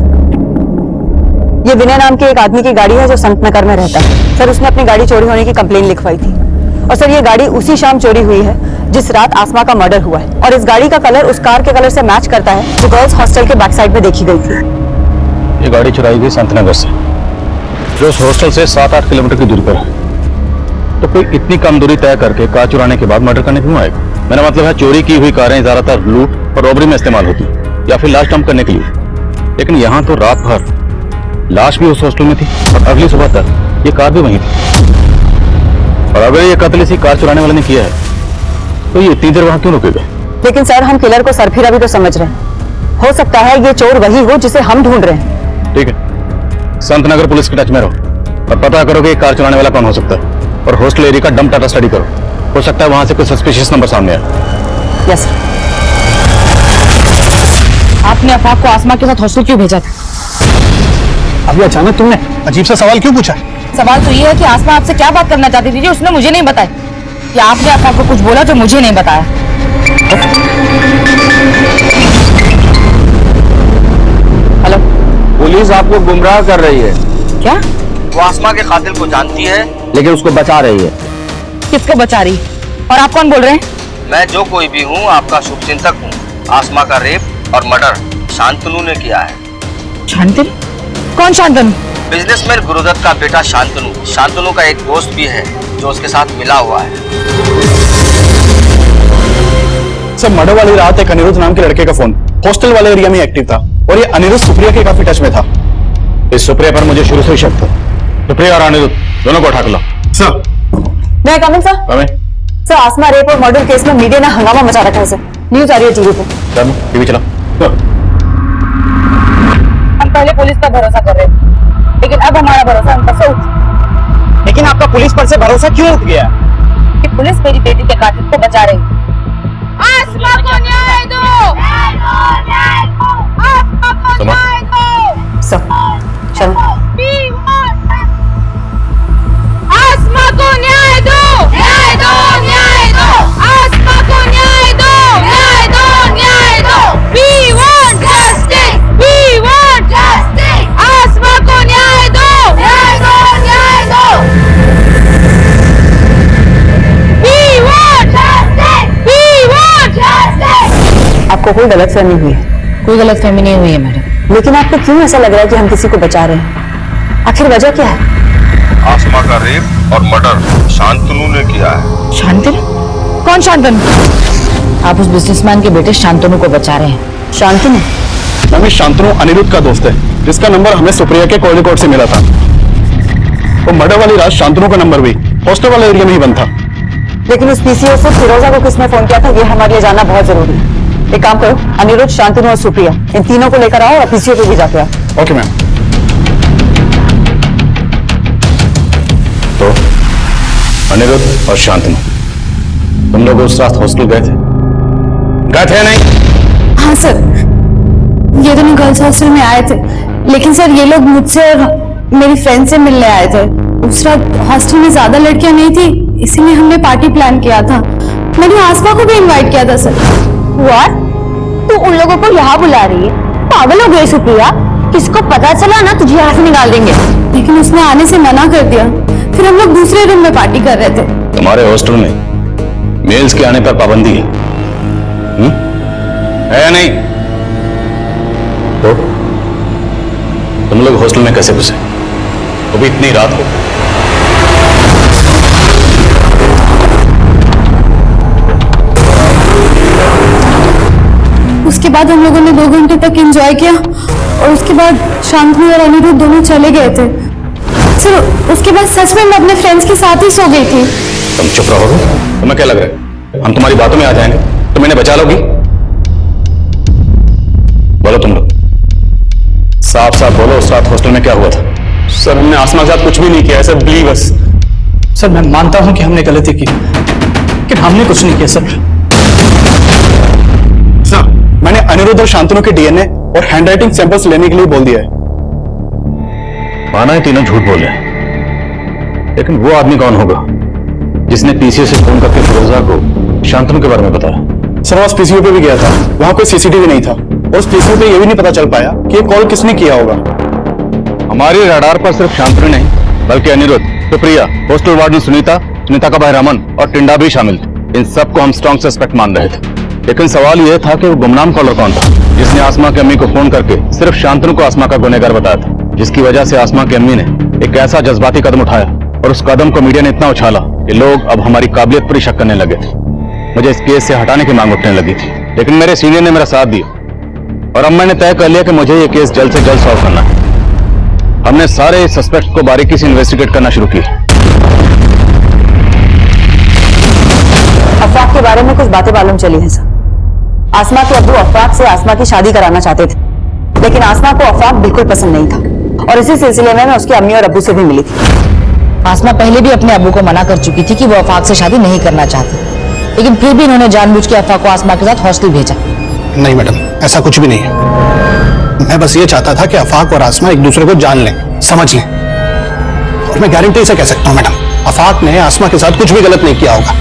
ये विनय नाम के एक आदमी की गाड़ी है जो संत नगर में रहता है। सर उसने अपनी गाड़ी चोरी होने की कंप्लेन लिखवाई थी और सर ये गाड़ी उसी शाम चोरी हुई है जिस रात आसमा का मर्डर हुआ है। और इस गाड़ी का कलर उस कार के कलर से मैच करता है जो गर्ल्स हॉस्टल के बैक साइड में देखी गई थी। ये गाड़ी चुराई गई संत नगर से, जो उस हॉस्टल से 7-8 किलोमीटर की दूरी पर है। तो कोई इतनी कम दूरी तय करके कार चुराने के बाद मर्डर करने क्यों आएगा? मेरा मतलब है चोरी की हुई कारें ज्यादातर लूट और रॉबरी में इस्तेमाल होती है या फिर लाश डंप करने के लिए। लेकिन यहाँ तो रात भर लाश भी उस हॉस्टल में थी और अगली सुबह तक ये कार भी वहीं थी। और अगर ये कत्ल इसी कार चुराने वाले ने किया है तो ये इतनी देर वहां क्यों रुकेगा? लेकिन सर हम किलर को सरफिरा भी तो समझ रहे हैं। हो सकता है ये चोर वही हो जिसे हम ढूंढ रहे हैं। ठीक है, संत नगर पुलिस के टच में रहो और पता करो कि ये कार चुराने वाला कौन हो सकता है। और हॉस्टल एरिया का डंप डाटा स्टडी करो, हो सकता है वहां से कोई सस्पिशियस नंबर सामने आए। यस। आपने अफाक को आसमा के साथ हॉस्टल क्यों भेजा था? अभी अचानक तुमने अजीब सा सवाल क्यों पूछा? सवाल तो ये है कि आसमा आपसे क्या बात करना चाहती थी जो उसने मुझे नहीं बताई, या आपने अफाक को कुछ बोला जो मुझे नहीं बताया? हेलो, पुलिस आपको गुमराह कर रही है। क्या? वो आसमा के कातिल को जानती है, लेकिन उसको बचा रही है। किसको बचा रही? और आप कौन बोल रहे हैं? मैं जो कोई भी हूँ आपका शुभचिंतक हूँ। आसमा का रेप और मर्डर शांतनु ने किया है। शांतनु? कौन शांतनु? बिजनेसमैन गुरुदत्त का बेटा शांतनु। शांतनु का एक दोस्त भी है जो उसके साथ मिला हुआ है। सर मर्डर वाली रात एक अनिरुद्ध नाम के लड़के का फोन हॉस्टल वाले एरिया में एक्टिव था और ये अनिरुद्ध सुप्रिया के काफी टच में था। इस सुप्रिया पर मुझे शुरू से ही शक था। सुप्रिया और अनिरुद्ध दोनों को उठा के लाओ। सर मैं कमिंग सर। हमें सर आसमा रेप और मर्डर केस में मीडिया ने हंगामा मचा रखा है सर। न्यूज आ रही है टीवी पे। टीवी चला। हम पहले पुलिस पर भरोसा कर रहे थे, लेकिन अब हमारा भरोसा उन पर से उठ। लेकिन आपका पुलिस पर से भरोसा क्यों उठ गया? कि पुलिस मेरी बेटी के कातिल को बचा रही है। आसमा को न्याय दो! आसमा को न्याय दो! सर चलो। आसमा को न्याय दो! न्याय दो! न्याय दो! आसमा को न्याय दो! न्याय दो! न्याय दो! We want justice! We want justice! आसमा को न्याय दो! न्याय दो! न्याय दो! We want justice! We want justice! आपको कोई गलतफहमी हुई है? कोई गलतफहमी नहीं हुई है मैडम। लेकिन आपको क्यों ऐसा लग रहा है कि हम किसी को बचा रहे हैं? आखिर वजह क्या है? आसमा का रेप और मर्डर शांतनु ने किया है। शांतनु? कौन शांतनु? आप उस बिजनेसमैन के बेटे शांतनु को बचा रहे हैं। शांतनु? मैम शांतनु अनिरुद्ध का दोस्त है जिसका नंबर हमें सुप्रिया के कॉल रिकॉर्ड से मिला था। वो मर्डर वाली रात शांतनु का नंबर भी हॉस्टल वाले एरिया में ही बंद था। लेकिन उस पीसीओ से फिरोजा को किसने फोन किया था ये हमारे लिए जानना बहुत जरूरी है। एक काम करो, अनिरुद्ध, शांतनु और सुप्रिया इन तीनों को लेकर आओ और पीसीओ पे भी जाके आओ। Okay ma'am. तो अनिरुद्ध और शांतनु तुम लोग उस रात हॉस्टल गए थे नहीं? हाँ सर, ये दोनों गर्ल्स हॉस्टल में आए थे, लेकिन सर ये लोग मुझसे और मेरी फ्रेंड से मिलने आए थे। उस रात हॉस्टल में ज्यादा लड़कियां नहीं थी, इसीलिए हमने पार्टी प्लान किया था। मैंने आसमा को भी इनवाइट किया था सर। व्हाट? तू उन लोगों को यहाँ बुला रही है? पागल हो गई सुप्रिया? किसको पता चला ना तुझे यहाँ से निकाल देंगे। लेकिन उसने आने से मना कर दिया। फिर हम लोग दूसरे रूम में पार्टी कर रहे थे। तुम्हारे हॉस्टल में मेल्स के आने पर पाबंदी है, है या नहीं? तो तुम लोग हॉस्टल में कैसे घुसे, वो भी इतनी रात को? उसके बाद हम लोगों ने 2 घंटे तक एंजॉय किया और उसके बाद शांतनु और अनिरुद्ध दोनों चले गए थे। सर उसके बाद सच में मैं अपने फ्रेंड्स के साथ ही सो गई थी। तुम चुप रहोगे? तुम्हें क्या लग रहा है हम तुम्हारी बातों में आ जाएंगे तो मैंने बचा लोगी? बोलो तुम लोग, साफ साफ बोलो, उस रात हॉस्टल में क्या हुआ था? सर हमने आसमा के साथ कुछ भी नहीं किया है सर, बिलीव अस। सर मैं मानता हूं कि हमने गलती की, लेकिन हमने कुछ नहीं किया सर। सर मैंने अनिरुद्ध और शांतनु के डीएनए और हैंडराइटिंग सैंपल्स लेने के लिए बोल दिया है। माना है तीनों झूठ बोले, लेकिन वो आदमी कौन होगा जिसने पीसीओ से फोन करके फिरोजा को शांतनु के बारे में बताया? सर वहां पीसीओ पे भी गया था, वहां कोई सीसीटीवी नहीं था और उस पीसीओ पे ये भी नहीं पता चल पाया कि ये कॉल किसने किया होगा। हमारी रडार पर सिर्फ शांतनु नहीं बल्कि अनिरुद्ध, सुप्रिया, हॉस्टल वार्डन सुनीता, सुनीता का भाई रमन और टिंडा भी शामिल थे। इन सबको हम स्ट्रॉन्ग सस्पेक्ट मान रहे थे, लेकिन सवाल यह था कि वो गुमनाम कॉलर कौन था जिसने आसमा की अम्मी को फोन करके सिर्फ शांतनु को आसमा का गुनहगार बताया था, जिसकी वजह से आसमा की अम्मी ने एक ऐसा जज्बाती कदम उठाया और उस कदम को मीडिया ने इतना उछाला कि लोग अब हमारी काबिलियत पर ही शक करने लगे थे। मुझे इस केस से हटाने की मांग उठने लगी थी, लेकिन मेरे सीनियर ने मेरा साथ दिया और अब मैंने तय कर लिया कि मुझे ये केस जल्द से जल्द सॉल्व करना है। हमने सारे सस्पेक्ट को बारीकी से इन्वेस्टिगेट करना शुरू किया। अफवाक के बारे में कुछ बातें मालूम चली हैं सर। आसमा के अब्बू अफवाक से आसमा की शादी कराना चाहते थे, लेकिन आसमा को अफवाक बिल्कुल पसंद नहीं था और इसी सिलसिले में मैं उसकी अम्मी और अब्बू से भी मिली थी। आसमा पहले भी अपने अब्बू को मना कर चुकी थी कि वो अफाक से शादी नहीं करना चाहती, लेकिन फिर भी इन्होंने जानबूझ के अफाक को आसमा के साथ हॉस्टल भेजा। नहीं मैडम, ऐसा कुछ भी नहीं है। मैं बस ये चाहता था कि अफाक और आसमा एक दूसरे को जान लें, समझ लें। और मैं गारंटी से कह सकता हूं मैडम, अफाक ने आसमा के साथ कुछ भी गलत नहीं किया होगा।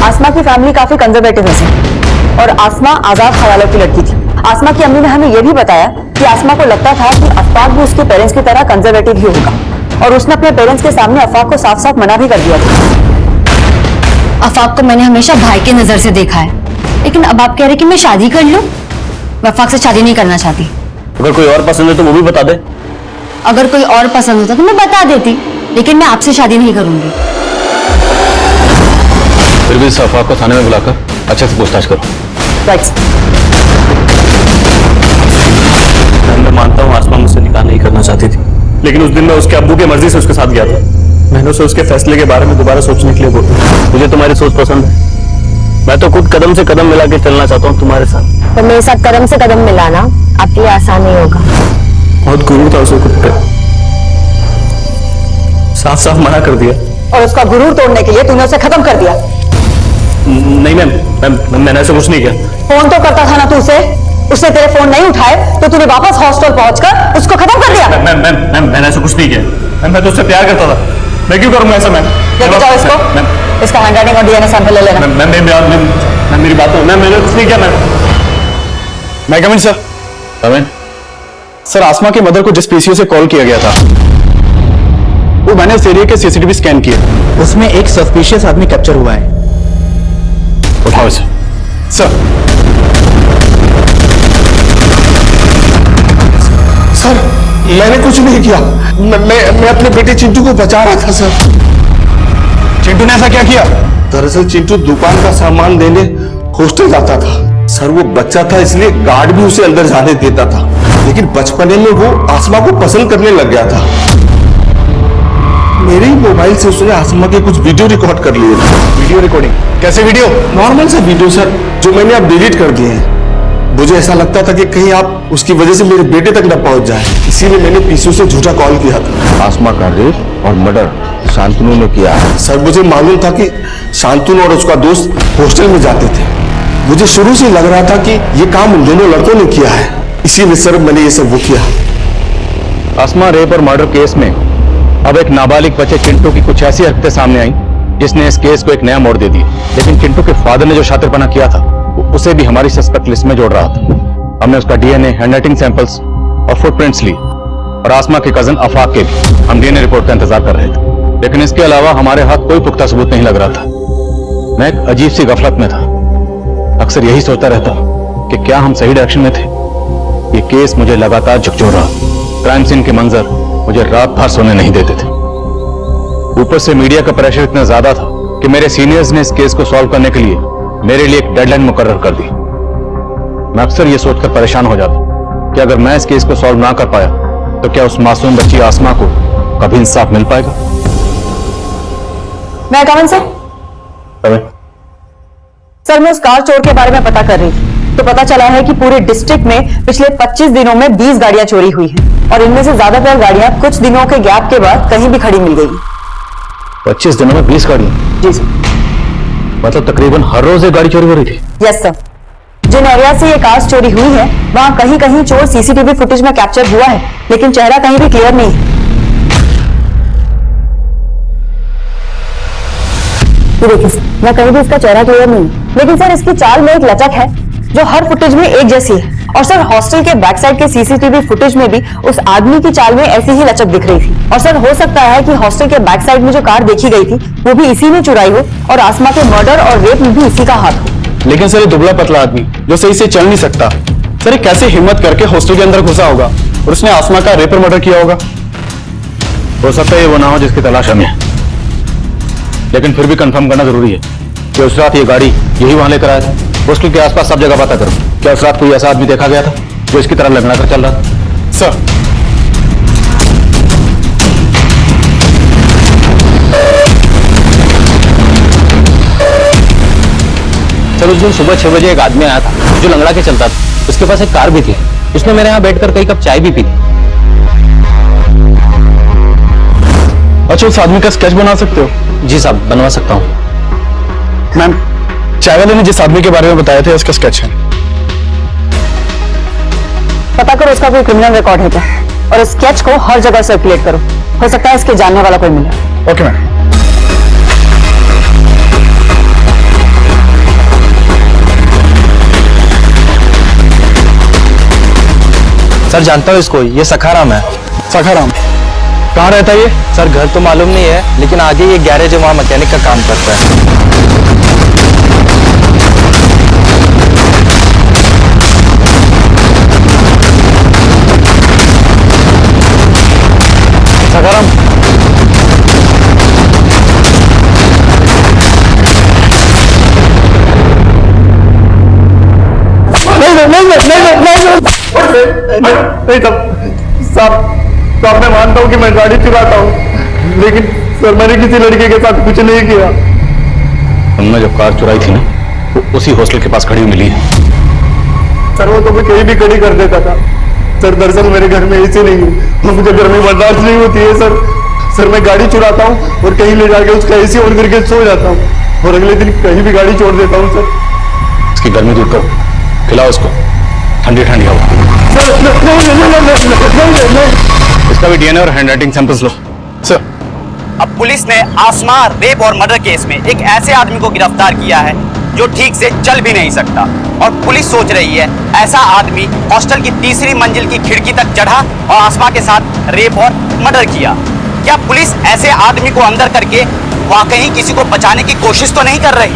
आसमा की फैमिली काफी कंजर्वेटिव है सर, और आसमा आजाद ख्यालों की लड़की थी। आसमा की अम्मी ने हमें यह भी बताया कि आसमा को लगता था कि अफाक भी उसके पेरेंट्स की तरह कंजर्वेटिव ही होगा, और उसने अपने पेरेंट्स के सामने अफाक को साफ साफ मना भी कर दिया था। अफाक को मैंने हमेशा भाई की नजर से देखा है, लेकिन अब आप कह रहे कि मैं शादी कर लूं? मैं अफाक से शादी नहीं करना चाहती। अगर कोई और पसंद है तो वो भी बता दे। अगर कोई और पसंद होता तो मैं बता देती, लेकिन मैं आपसे शादी नहीं करूंगी। फिर भी इस अफवाह को थाने में बुलाकर अच्छे से पूछताछ करो। राइट। मैं मानता हूँ आसमा मुझसे निकाह नहीं करना चाहती थी, लेकिन उस दिन मैं उसके अब्बू की मर्जी से उसके साथ गया था। मैंने उसे उसके फैसले के बारे में दोबारा सोचने के लिए बोला। मुझे तुम्हारी सोच पसंद है। मैं तो खुद कदम से कदम मिला के चलना चाहता हूँ तुम्हारे साथ। तो मेरे साथ कदम से कदम मिलाना आपके लिए आसान नहीं होगा। बहुत गुरूर था उसे खुद पे, साफ साफ मना कर दिया। और उसका गुरूर तोड़ने के लिए तूने उसे खत्म कर दिया। नहीं मैम, मैंने ऐसा कुछ नहीं किया। फोन तो करता था ना तू उसे, उसने तेरे फोन नहीं उठाए तो तूने वापस हॉस्टल पहुंचकर उसको खत्म कर दिया। मैम मैंने ऐसा कुछ नहीं किया। मैं तो उससे प्यार करता था। मैं क्यों करूंगा ऐसा मैम? लेके जाओ इसको, इसका हैंडराइटिंग और डीएनए सैंपल ले लेना। मैम मेरी बात हो, मैंने कुछ नहीं किया। मैं कमिंग सर। कमिंग। सर, आसमा के मदर को जिस पीसीओ से कॉल किया गया था, वो मैंने उस एरिया के सीसीटीवी स्कैन किए। उसमें एक सस्पिशियस आदमी कैप्चर हुआ है। उठाओ इसे। सर। सर, मैंने कुछ नहीं किया। मैं अपने बेटे चिंटू को बचा रहा था सर। चिंटू ने ऐसा क्या किया? दरअसल चिंटू दुकान का सामान लेने हॉस्टल जाता था सर। वो बच्चा था इसलिए गार्ड भी उसे अंदर जाने देता था, लेकिन बचपने में वो आसमा को पसंद करने लग गया था। मेरे ही मोबाइल से उसने आसमा के कुछ वीडियो रिकॉर्ड कर लिए थे। Video recording? कैसे वीडियो? नॉर्मल सा वीडियो सर, जो मैंने अब डिलीट कर दिए हैं। मुझे ऐसा लगता था कि कहीं आप उसकी वजह से मेरे बेटे तक न पहुंच जाए, इसीलिए मैंने पीसीओ से झूठा कॉल किया था। आसमा का रेप और मर्डर शांतनु ने किया है। सर, मुझे मालूम था कि शांतनु और उसका दोस्त हॉस्टल में जाते थे। मुझे शुरू से लग रहा था कि ये काम उन दोनों लड़कों ने किया है, इसीलिए सर मैंने ये सब वो किया। आसमा रेप और मर्डर केस में अब एक नाबालिग बच्चे चिंटू की कुछ ऐसी हरकतें सामने आई जिसने इस केस को एक नया मोड़ दे दिया। लेकिन चिंटू के फादर ने जो शातिरपना किया था, उसे भी हमारी सस्पेक्ट लिस्ट में जोड़ रहा था। हमने उसका डीएनए, हैंडराइटिंग सैंपल्स और फुटप्रिंट्स ली, और आसमा के कजन अफाक के भी हम डीएनए रिपोर्ट का इंतजार कर रहे थे। लेकिन इसके अलावा हमारे हाथ कोई पुख्ता सबूत नहीं लग रहा था। मैं एक अजीब सी गफलत में था। अक्सर यही सोचता रहता कि क्या हम सही डायरेक्शन में थे। ये केस मुझे लगातार झकझोर रहा। क्राइम सीन के मंजर मुझे रात भर सोने नहीं देते थे। ऊपर से मीडिया का प्रेशर इतना ज्यादा था कि मेरे सीनियर्स ने इस केस को सॉल्व करने के लिए मेरे लिए एक डेडलाइन मुकर्रर कर दी। मैं अक्सर ये सोचकर परेशान हो जाता कि अगर मैं इस केस को सॉल्व ना कर पाया तो क्या उस मासूम बच्ची आसमा को कभी इंसाफ मिल पाएगा? मैं कमन सर। सर, मैं उस कार चोर के बारे में पता कर रही थी, तो पता चला है कि पूरे डिस्ट्रिक्ट में पिछले 25 दिनों में 20 गाड़ियां चोरी हुई हैं, और इनमें से ज्यादातर गाड़ियां कुछ दिनों के गैप के बाद कहीं भी खड़ी मिल गई। 25 दिनों में 20 गाड़ियां? जी सर। मतलब तकरीबन हर रोज एक गाड़ी चोरी हो रही थी? Yes sir. जिन एरिया से ये कार्स चोरी हुई है वहां कहीं कहीं चोर सीसीटीवी फुटेज में कैप्चर हुआ है, लेकिन चेहरा कहीं भी क्लियर नहीं है। देखिए सर, मैं कहीं भी इसका चेहरा क्लियर नहीं, लेकिन सर इसकी चाल में एक लचक है जो हर फुटेज में एक जैसी है। और सर, हॉस्टल के बैक साइड के सीसीटीवी फुटेज में भी उस आदमी की चाल में ऐसी ही लचक दिख रही थी। और सर, हो सकता है कि हॉस्टल के बैक साइड में जो कार देखी गई थी वो भी इसी में चुराई हो, और आसमा के मर्डर और रेप में भी इसी का हाथ हो। लेकिन सर, ये दुबला पतला आदमी जो सही से चल नहीं सकता, सर ये कैसे हिम्मत करके हॉस्टल के अंदर घुसा होगा और उसने आसमा का रेप और मर्डर किया होगा? हो सकता है ये वो ना हो जिसकी तलाश हमें है, लेकिन फिर भी कंफर्म करना जरूरी है कि उस रात ये गाड़ी यही वहां लेकर आया था। हॉस्टल के आसपास सब जगह पता करो। क्या उस रात कोई ऐसा आदमी देखा गया था जो इसकी तरह लंगड़ा कर चल रहा था? सर सर उस दिन सुबह 6 बजे एक आदमी आया था जो लंगड़ा के चलता था। उसके पास एक कार भी थी। उसने मेरे यहाँ बैठकर कई कप चाय भी पी थी। अच्छा, उस आदमी का स्केच बना सकते हो? जी साहब, बनवा सकता हूँ। मैम, चाय वाले ने जिस आदमी के बारे में बताया था उसका स्केच है। पता करो उसका कोई क्रिमिनल रिकॉर्ड है क्या, और स्केच को हर जगह सर्कुलेट करो। हो सकता है इसके जानने वाला कोई मिले। Okay ma'am. सर जानता हूँ इसको, ये सखाराम है। सखाराम कहाँ रहता है ये? सर घर तो मालूम नहीं है, लेकिन आगे ये गैरेज है, वहाँ मैकेनिक का काम करता है। सखाराम, नहीं साहब, मैं मानता हूँ कि मैं गाड़ी चुराता हूँ, लेकिन सर मैंने किसी लड़के के साथ कुछ नहीं किया। तुमने जो कार चुराई थी ना, वो उसी हॉस्टल के पास खड़ी हुई मिली है। सर वो तो मैं कहीं भी खड़ी कर देता था। सर दरअसल मेरे घर में एसी नहीं है और मुझे गर्मी बर्दाश्त नहीं होती है। सर मैं गाड़ी चुराता हूँ और कहीं ले जाके उसका एसी ऑन करके सो जाता हूँ, और अगले दिन कहीं भी गाड़ी छोड़ देता हूँ। सर इसकी गर्मी दूर करो, खिलाओ इसको ठंडी ठंडी हवा। इसका भी डीएनए और हैंडराइटिंग सैंपल्स लो। सर अब पुलिस ने आसमा रेप और मर्डर केस में एक ऐसे आदमी को गिरफ्तार किया है जो ठीक से चल भी नहीं सकता, और पुलिस सोच रही है ऐसा आदमी हॉस्टल की तीसरी मंजिल की खिड़की तक चढ़ा और आसमा के साथ रेप और मर्डर किया। क्या पुलिस ऐसे आदमी को अंदर करके वाकई किसी को बचाने की कोशिश तो नहीं कर रही?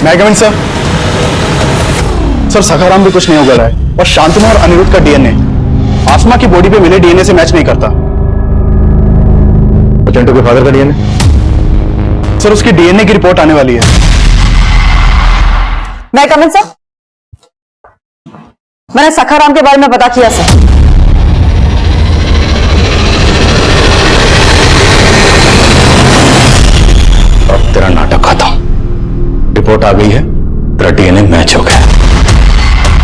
मैं कमिंग सर, सखाराम भी कुछ नहीं उगल रहा है, और शांतनु और अनिरुद्ध का डीएनए आसमा की बॉडी पे मिले डीएनए से मैच नहीं करता। चिंटू के फादर का डीएनए? सर उसकी डीएनए की रिपोर्ट आने वाली है। मैं कमिंग सर, मैंने सखाराम के बारे में पता किया सर। अब तेरा नाटक खत्म। रिपोर्ट आ गई है, तेरा डीएनए मैच हो गया।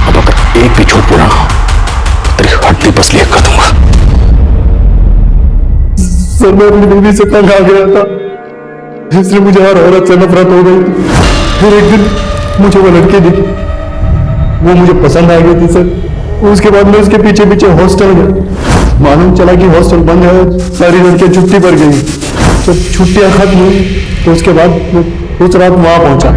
अब अगर एक भी झूठ बोला तेरी हड्डी पसली कर दूंगा। सर मैं अपनी बीवी से तंग आ गया था, इसलिए मुझे हर औरत से नफरत हो गई। फिर एक दिन मुझे वो लड़की दिखी, वो मुझे पसंद आ गई थी सर। उसके बाद मैं उसके पीछे पीछे हॉस्टल गया। मालूम चला कि हॉस्टल बंद है, सारी लड़कियां छुट्टी पर गई। जब छुट्टियां खत्म हुई तो उसके बाद मैं उस रात वहां पहुंचा।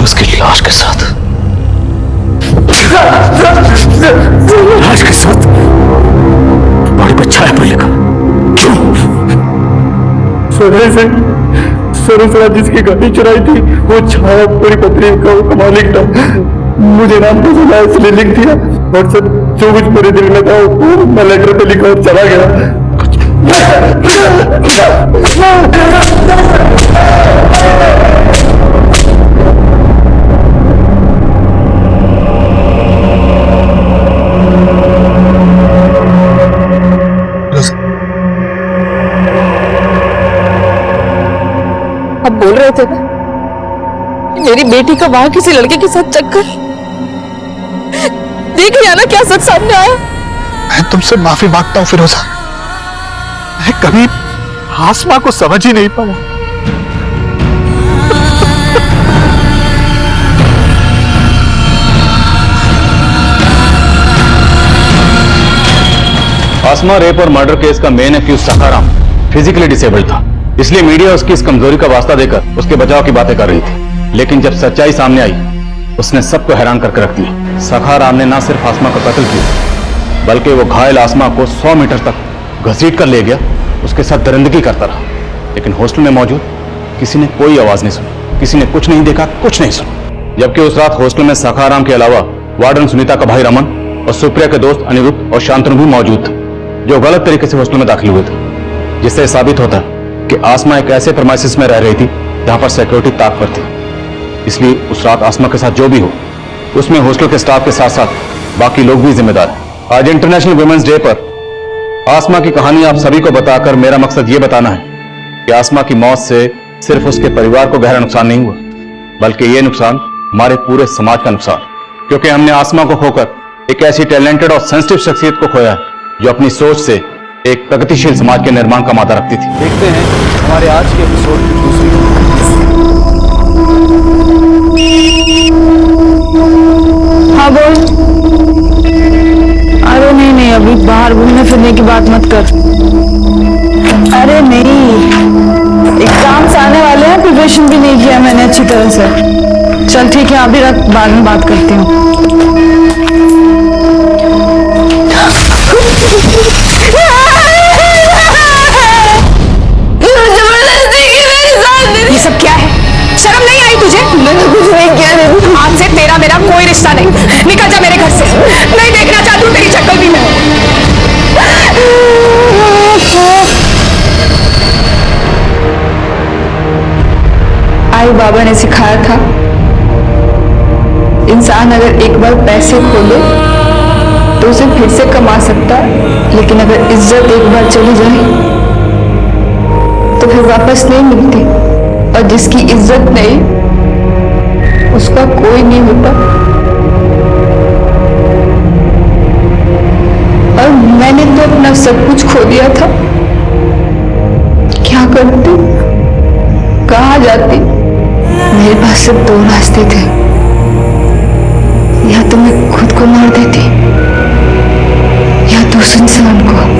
उसकी लाश के साथ बड़ी बच्चा है बोलेगा क्यों? सर उस रात जिसकी गाड़ी चुराई थी वो छाया पूरी पत्नी का मालिक था। मुझे नाम पसंद आया इसलिए लिख दिया, और सर जो कुछ मेरे दिल में था वो मैं लेटर पे लिखा और चला गया। अब बोल रहे थे ना मेरी बेटी का वहां किसी लड़के के साथ चक्कर, देख लिया ना क्या सच सामने आया। मैं तुमसे माफी मांगता हूँ फिरोजा, मैं कभी आसमा को समझ ही नहीं पाया। आसमा रेप और मर्डर केस का main accused Sakharam physically disabled था, इसलिए मीडिया उसकी इस कमजोरी का वास्ता देकर उसके बचाव की बातें कर रही थी। लेकिन जब सच्चाई सामने आई, उसने सबको हैरान करके रख दिया। सखाराम ने न सिर्फ आसमा का कत्ल किया, बल्कि वो घायल आसमा को 100 मीटर तक घसीट कर ले गया, उसके साथ दरिंदगी करता रहा। लेकिन हॉस्टल में मौजूद किसी ने कोई आवाज नहीं सुनी, किसी ने कुछ नहीं देखा, कुछ नहीं सुना। जबकि उस रात हॉस्टल में सखाराम के अलावा वार्डन सुनीता का भाई रमन और सुप्रिया के दोस्त अनिरुद्ध और शांतनु भी मौजूद थे, जो गलत तरीके से हॉस्टल में दाखिल हुए थे, जिससे साबित होता है कि आसमा एक ऐसे प्रेमाइसिस में रह रही थी जहां पर सिक्योरिटी ताक पर थी। इसलिए उस रात आसमा के साथ जो भी हो, उसमें हॉस्टल के स्टाफ के साथ साथ बाकी लोग भी जिम्मेदार हैं। आज इंटरनेशनल वुमेन्स डे पर आसमा की कहानी आप सभी को बताकर मेरा मकसद ये बताना है कि आसमा की मौत से सिर्फ उसके परिवार को गहरा नुकसान नहीं हुआ, बल्कि ये नुकसान हमारे पूरे समाज का नुकसान, क्योंकि हमने आसमा को खोकर एक ऐसी टैलेंटेड और सेंसिटिव शख्सियत को खोया है जो अपनी सोच से एक प्रगतिशील समाज के निर्माण का मादा रखती थी। देखते हैं हमारे आज के एपिसोड की दूसरी। हाँ बोल। अरे नहीं, अभी बाहर घूमने फिरने की बात मत कर। अरे नहीं, एग्जाम्स आने वाले हैं, प्रिपरेशन भी नहीं किया मैंने अच्छी तरह से। चल ठीक है, अभी रख, बाद में बात करती हूँ। ये सब क्या है? शर्म नहीं आई तुझे? मैंने कुछ नहीं किया। आज से तेरा मेरा कोई रिश्ता नहीं। निकल जा मेरे घर से, नहीं देखना चाहती हूँ तेरी शक्ल भी मैं। आई बाबा ने सिखाया था, इंसान अगर एक बार पैसे खो ले तो उसे फिर से कमा सकता है, लेकिन अगर इज्जत एक बार चली जाए तो फिर वापस नहीं मिलती। और जिसकी इज्जत नहीं, उसका कोई नहीं होता। और मैंने तो अपना सब कुछ खो दिया था। क्या करती, कहाँ जाती? मेरे पास सिर्फ दो रास्ते थे, या तो मैं खुद को मार देती या तो उस इंसान को।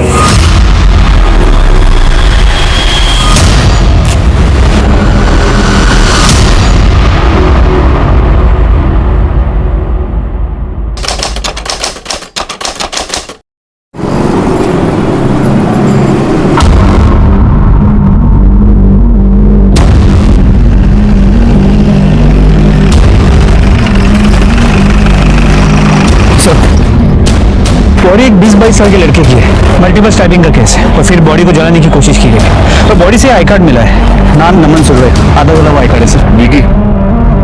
बॉडी एक 20-22 साल के लड़के की है, मल्टीपल स्टैबिंग का केस है और फिर बॉडी को जलाने की कोशिश की गई। तो बॉडी से आई कार्ड मिला है, नाम नमन सुर्वे, आधा वाला आई कार्ड है सर। विकी,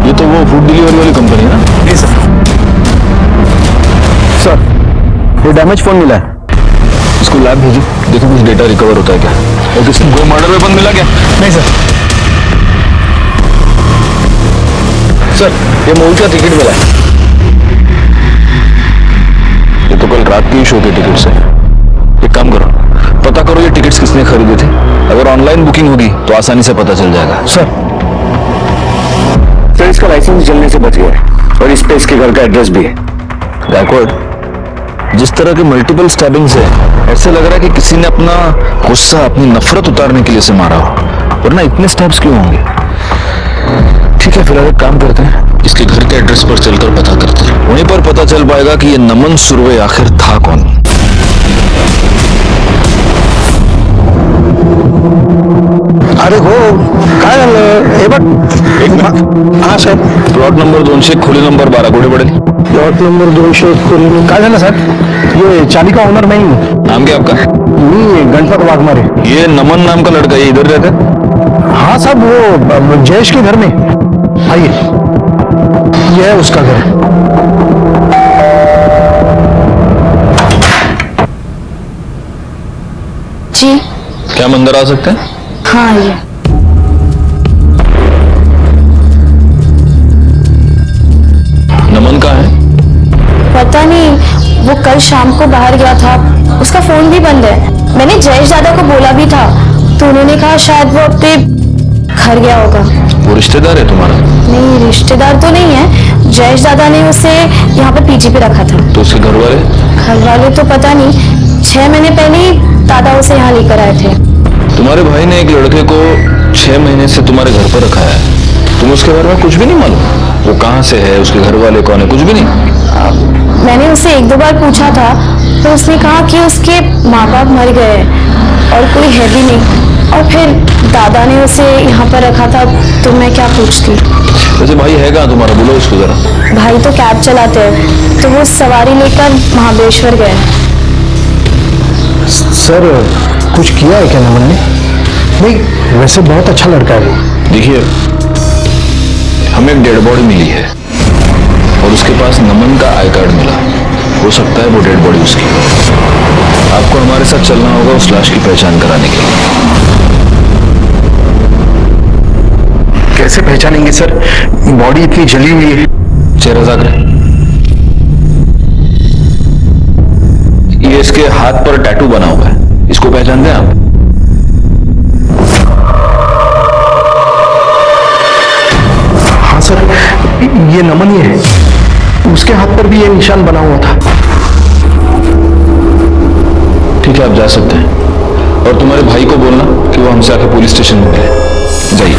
ये तो वो फूड डिलीवरी वाली कंपनी है ना? जी सर। सर, ये डैमेज फोन मिला है, इसको लैब भेजिए, देखो कुछ डेटा रिकवर होता है क्या। और किसी कोई मर्डर वेपन मिला क्या? नहीं सर। सर, ये मूवी का टिकट मिला है, ये तो कल रात की शो के टिकट्स है। एक काम करो, पता करो ये टिकट्स किसने खरीदे थे। अगर ऑनलाइन बुकिंग होगी तो आसानी से पता चल जाएगा। सर इसका लाइसेंस जलने से बच गया है और इस पे इसके घर का एड्रेस भी है। गायकवाड़, जिस तरह के मल्टीपल स्टैबिंग्स है, ऐसे लग रहा है कि किसी ने अपना गुस्सा, अपनी नफरत उतारने के लिए से मारा हो, वरना इतने स्टैब्स क्यों होंगे। ठीक है, फिलहाल एक काम करते हैं, इसके घर के एड्रेस पर चलकर पता करते हैं, वहीं पर पता चल पाएगा कि ये नमन सुर्वे आखिर था कौन। अरे हो काय झालं हे बघ। एक मिनिट। हाँ सर। प्लॉट नंबर 200 खोली नंबर 12 कुठे पडेल? प्लॉट नंबर 200 खोली। काय झालं सर, ये चाबी का ओनर मैं ही हूँ। नाम क्या आपका? मी गणपत वाघमारे। ये नमन नाम का लड़का ये इधर रहता है? हाँ साहब, वो जयेश के घर में। आइए, यह है उसका घर। जी क्या हम अंदर आ सकते हैं? हाँ, ये नमन कहाँ है? पता नहीं, वो कल शाम को बाहर गया था, उसका फोन भी बंद है। मैंने जयेश दादा को बोला भी था, तो उन्होंने कहा शायद वो अपने घर गया होगा। वो रिश्तेदार है तुम्हारा? नहीं, रिश्तेदार तो नहीं है, जयेश दादा ने उसे यहाँ पे पीजी पे रखा था। तो उसके घर वाले? घर वाले तो पता नहीं, 6 महीने पहले ही दादा उसे यहाँ लेकर आए थे। तुम्हारे भाई ने एक लड़के को 6 महीने से तुम्हारे घर पर रखा है, तुम उसके बारे में कुछ भी नहीं मालूम? वो कहाँ से है, उसके घर वाले कौन है, कुछ भी नहीं? मैंने उससे 1-2 बार पूछा था तो उसने कहा कि उसके माँ बाप मर गए और कोई है भी नहीं, और फिर दादा ने उसे यहाँ पर रखा था, तो मैं क्या पूछती। वैसे भाई है कहाँ तुम्हारा, बोलो उसको जरा। भाई तो कैब चलाते हैं, तो वो सवारी लेकर महाबलेश्वर गए। सर कुछ किया है क्या नमन ने? नहीं वैसे बहुत अच्छा लड़का है वो। देखिए, हमें एक डेड बॉडी मिली है और उसके पास नमन का आई कार्ड मिला। हो सकता है वो डेड बॉडी उसकी हो। आपको हमारे साथ चलना होगा उस लाश की पहचान कराने के लिए। कैसे पहचानेंगे सर, बॉडी इतनी जली हुई है। चेहरा जाग रहा है। ये इसके हाथ पर टैटू बना हुआ है, इसको पहचानते हैं आप? हाँ सर, ये नमन ही है, उसके हाथ पर भी ये निशान बना हुआ था। ठीक है, आप जा सकते हैं और तुम्हारे भाई को बोलना कि वो हमसे आके पुलिस स्टेशन में मिले। जाइए।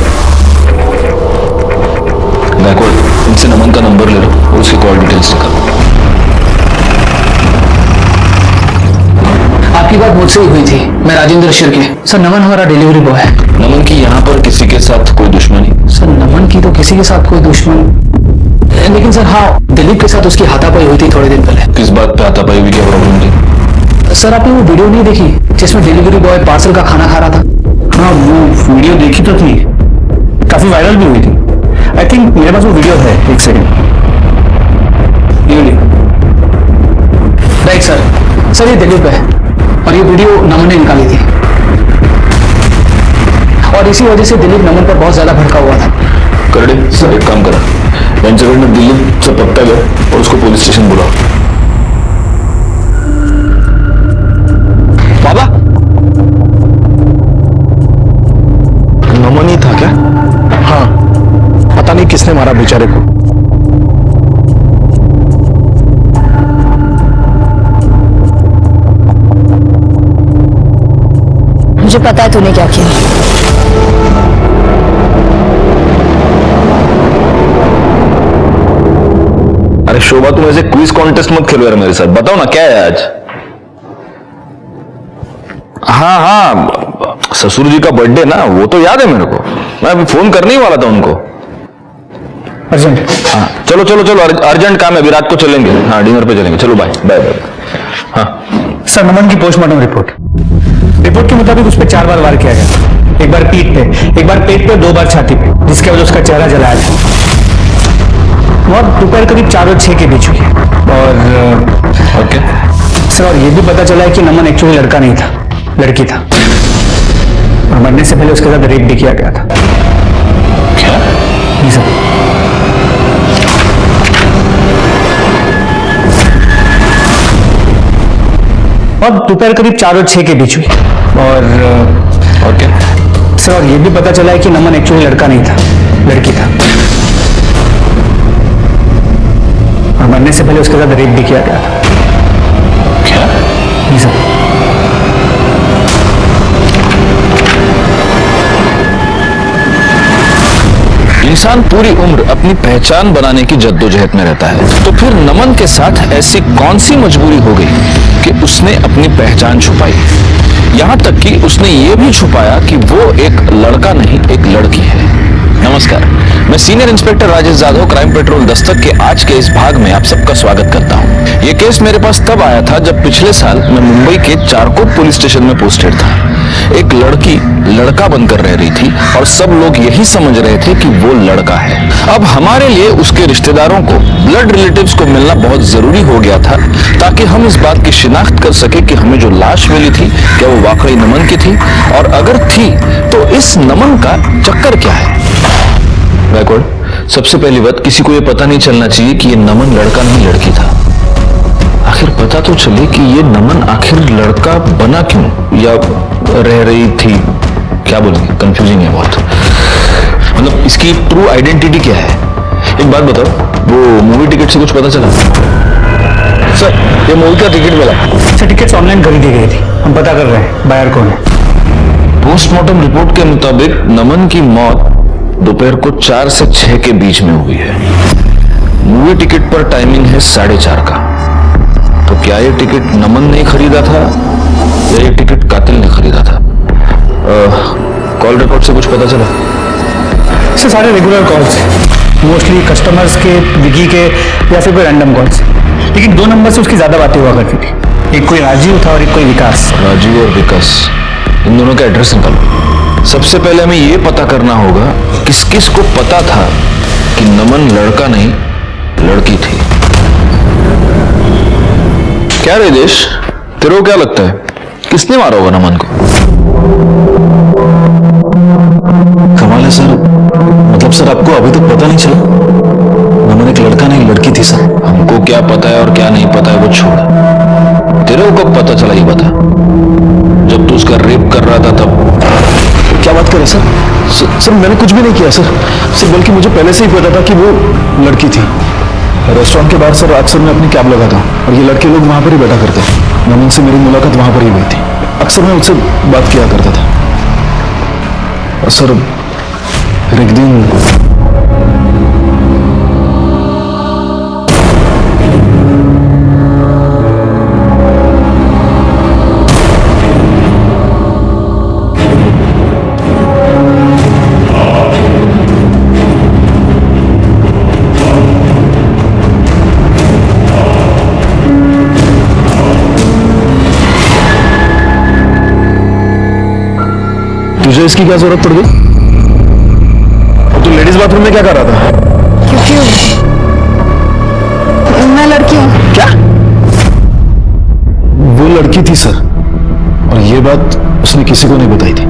गायकवाड़, इनसे नमन का नंबर ले लो और उसकी कॉल डिटेल्स निकालो। आपकी बात मुझसे ही हुई थी, मैं राजेंद्र शिर्के। सर नमन हमारा डिलीवरी बॉय है। नमन की यहाँ पर किसी के साथ कोई दुश्मनी? सर नमन की तो किसी के साथ कोई दुश्मनी, लेकिन सर हाँ, दिलीप के साथ उसकी हाथापाई हुई थी थोड़े दिन पहले। किस बात पे हाथापाई हुई, क्या प्रॉब्लम थी? सर आपने वो वीडियो नहीं देखी जिसमें डिलीवरी बॉय पार्सल का खाना खा रहा था? हाँ वो वीडियो देखी तो थी, काफी वायरल भी हुई थी। आई थिंक मेरे पास वो वीडियो है, एक सेकेंड। राइट सर ये दिलीप है और ये वीडियो नमन ने निकाली थी, और इसी वजह से दिलीप नमन पर बहुत ज्यादा भड़का हुआ था। करड़े सर एक काम करा, वेंचर में दिलीप से पत्ता गया और उसको पुलिस स्टेशन बुलाओ। बाबा नमन ही था क्या? हाँ, पता नहीं किसने मारा बेचारे को। मुझे पता है तूने क्या किया। अरे शोभा, तुम ऐसे क्विज कॉन्टेस्ट मत खेलो यार मेरे साथ। बताओ ना क्या है आज? हाँ, ससुर जी का बर्थडे ना, वो तो याद है मेरे को। मैं अभी फोन करने ही वाला था उनको। अर्जेंट? हाँ चलो चलो चलो, अर्जेंट काम है, अभी रात को चलेंगे। हाँ डिनर पे चलेंगे, चलो बाय बाय बाय। हाँ सर नमन की पोस्टमार्टम रिपोर्ट के मुताबिक उस पर 4 बार वार किया गया। एक बार पीठ पे, एक बार पेट पे, 2 बार छाती पे, जिसके वजह उसका चेहरा जलाया था। मौत दोपहर करीब 4 और 6 के बीच हुई है। और ओके सर, और ये भी पता चला है कि नमन एक्चुअली लड़का नहीं था, लड़की था, और मरने से पहले उसके साथ रेप भी किया गया था। क्या? जी सर। और दोपहर करीब 4 और 6 के बीच हुई। और क्या सर, और ये भी पता चला है कि नमन एक्चुअली लड़का नहीं था, लड़की था, और मरने से पहले उसके साथ रेप भी किया गया था। क्या? जी सर। इंसान पूरी उम्र अपनी पहचान बनाने की जद्दोजहद में रहता है, तो फिर नमन के साथ ऐसी कौन सी मजबूरी हो गई कि उसने अपनी पहचान छुपाई? यहां तक कि उसने ये भी छुपाया कि वो एक लड़का नहीं, एक लड़की है। नमस्कार, मैं senior inspector Rajesh Yadav, crime petrol Dastak के आज के इस भाग में आप सबका स्वागत करता हूं। ये केस मेरे पास तब आया था जब पिछले साल मैं मुंबई के चारकोट पुलिस स्टेशन में पोस्टेड था। एक लड़की लड़का बनकर रह रही थी और सब लोग यही समझ रहे थे कि वो लड़का है। अब हमारे लिए उसके रिश्तेदारों को, ब्लड रिलेटिव्स को मिलना बहुत जरूरी हो गया था, ताकि हम इस बात की शिनाख्त कर सके कि हमें जो लाश मिली थी क्या वो वाकई नमन की थी, और अगर थी तो इस नमन का चक्कर क्या है। बैकवर्ड, सबसे पहली बात, किसी को ये पता नहीं चलना चाहिए कि ये नमन लड़का नहीं लड़की था। आखिर पता तो चले कि ये नमन आखिर लड़का बना क्यों, या रह रही थी, क्या बोलेंगे, कंफ्यूजिंग है बहुत। मतलब इसकी ट्रू आइडेंटिटी क्या है? एक बात बताओ, वो मूवी टिकट से कुछ पता चला? सर ये मूवी का टिकट मिला। सर टिकट्स ऑनलाइन खरीदी गई थी, हम पता कर रहे हैं बायर कौन है। पोस्टमार्टम रिपोर्ट के मुताबिक नमन की मौत दोपहर को 4 से 6 के बीच में हुई है। मूवी टिकट पर टाइमिंग है 4:30 का। तो क्या ये टिकट नमन ने खरीदा था या ये टिकट कातिल ने खरीदा था? कॉल रिकॉर्ड से कुछ पता चला? सर सारे रेगुलर कॉल्स हैं, मोस्टली कस्टमर्स के, विकी के या फिर कोई रैंडम कॉल्स। लेकिन 2 नंबर से उसकी ज्यादा बातें हुआ करती थी, एक कोई राजीव था और एक कोई विकास। राजीव और विकास, इन दोनों का एड्रेस निकालो। सबसे पहले हमें यह पता करना होगा किस किस को पता था कि नमन लड़का नहीं लड़की थी। क्या रे देश, तेरे को क्या लगता है किसने मारा होगा नमन को? कमाल है सर, मतलब सर आपको अभी तक पता नहीं चला? नमन एक लड़का नहीं लड़की थी सर। हमको क्या पता है और क्या नहीं पता है वो छोड़, तेरे को कब पता चला ये बता। जब तू उसका रेप कर रहा था तब। क्या बात कर रहे सर? सर मैंने कुछ भी नहीं किया सर, बल्कि मुझे पहले से ही पता था कि वो लड़की थी। रेस्टोरेंट के बाहर सर अक्सर मैं अपनी कैब लगाता हूँ और ये लड़के लोग वहां पर ही बैठा करते हैं। नमन से मेरी मुलाकात वहां पर ही हुई थी। अक्सर मैं उससे बात किया करता था। और सर फिर एक दिन तुझे इसकी क्या जरूरत पड़ गई? और तू लेडीज बाथरूम में क्या कर रहा था? क्योंकि मैं लड़की हूँ। क्या? वो लड़की थी सर, और ये बात उसने किसी को नहीं बताई थी।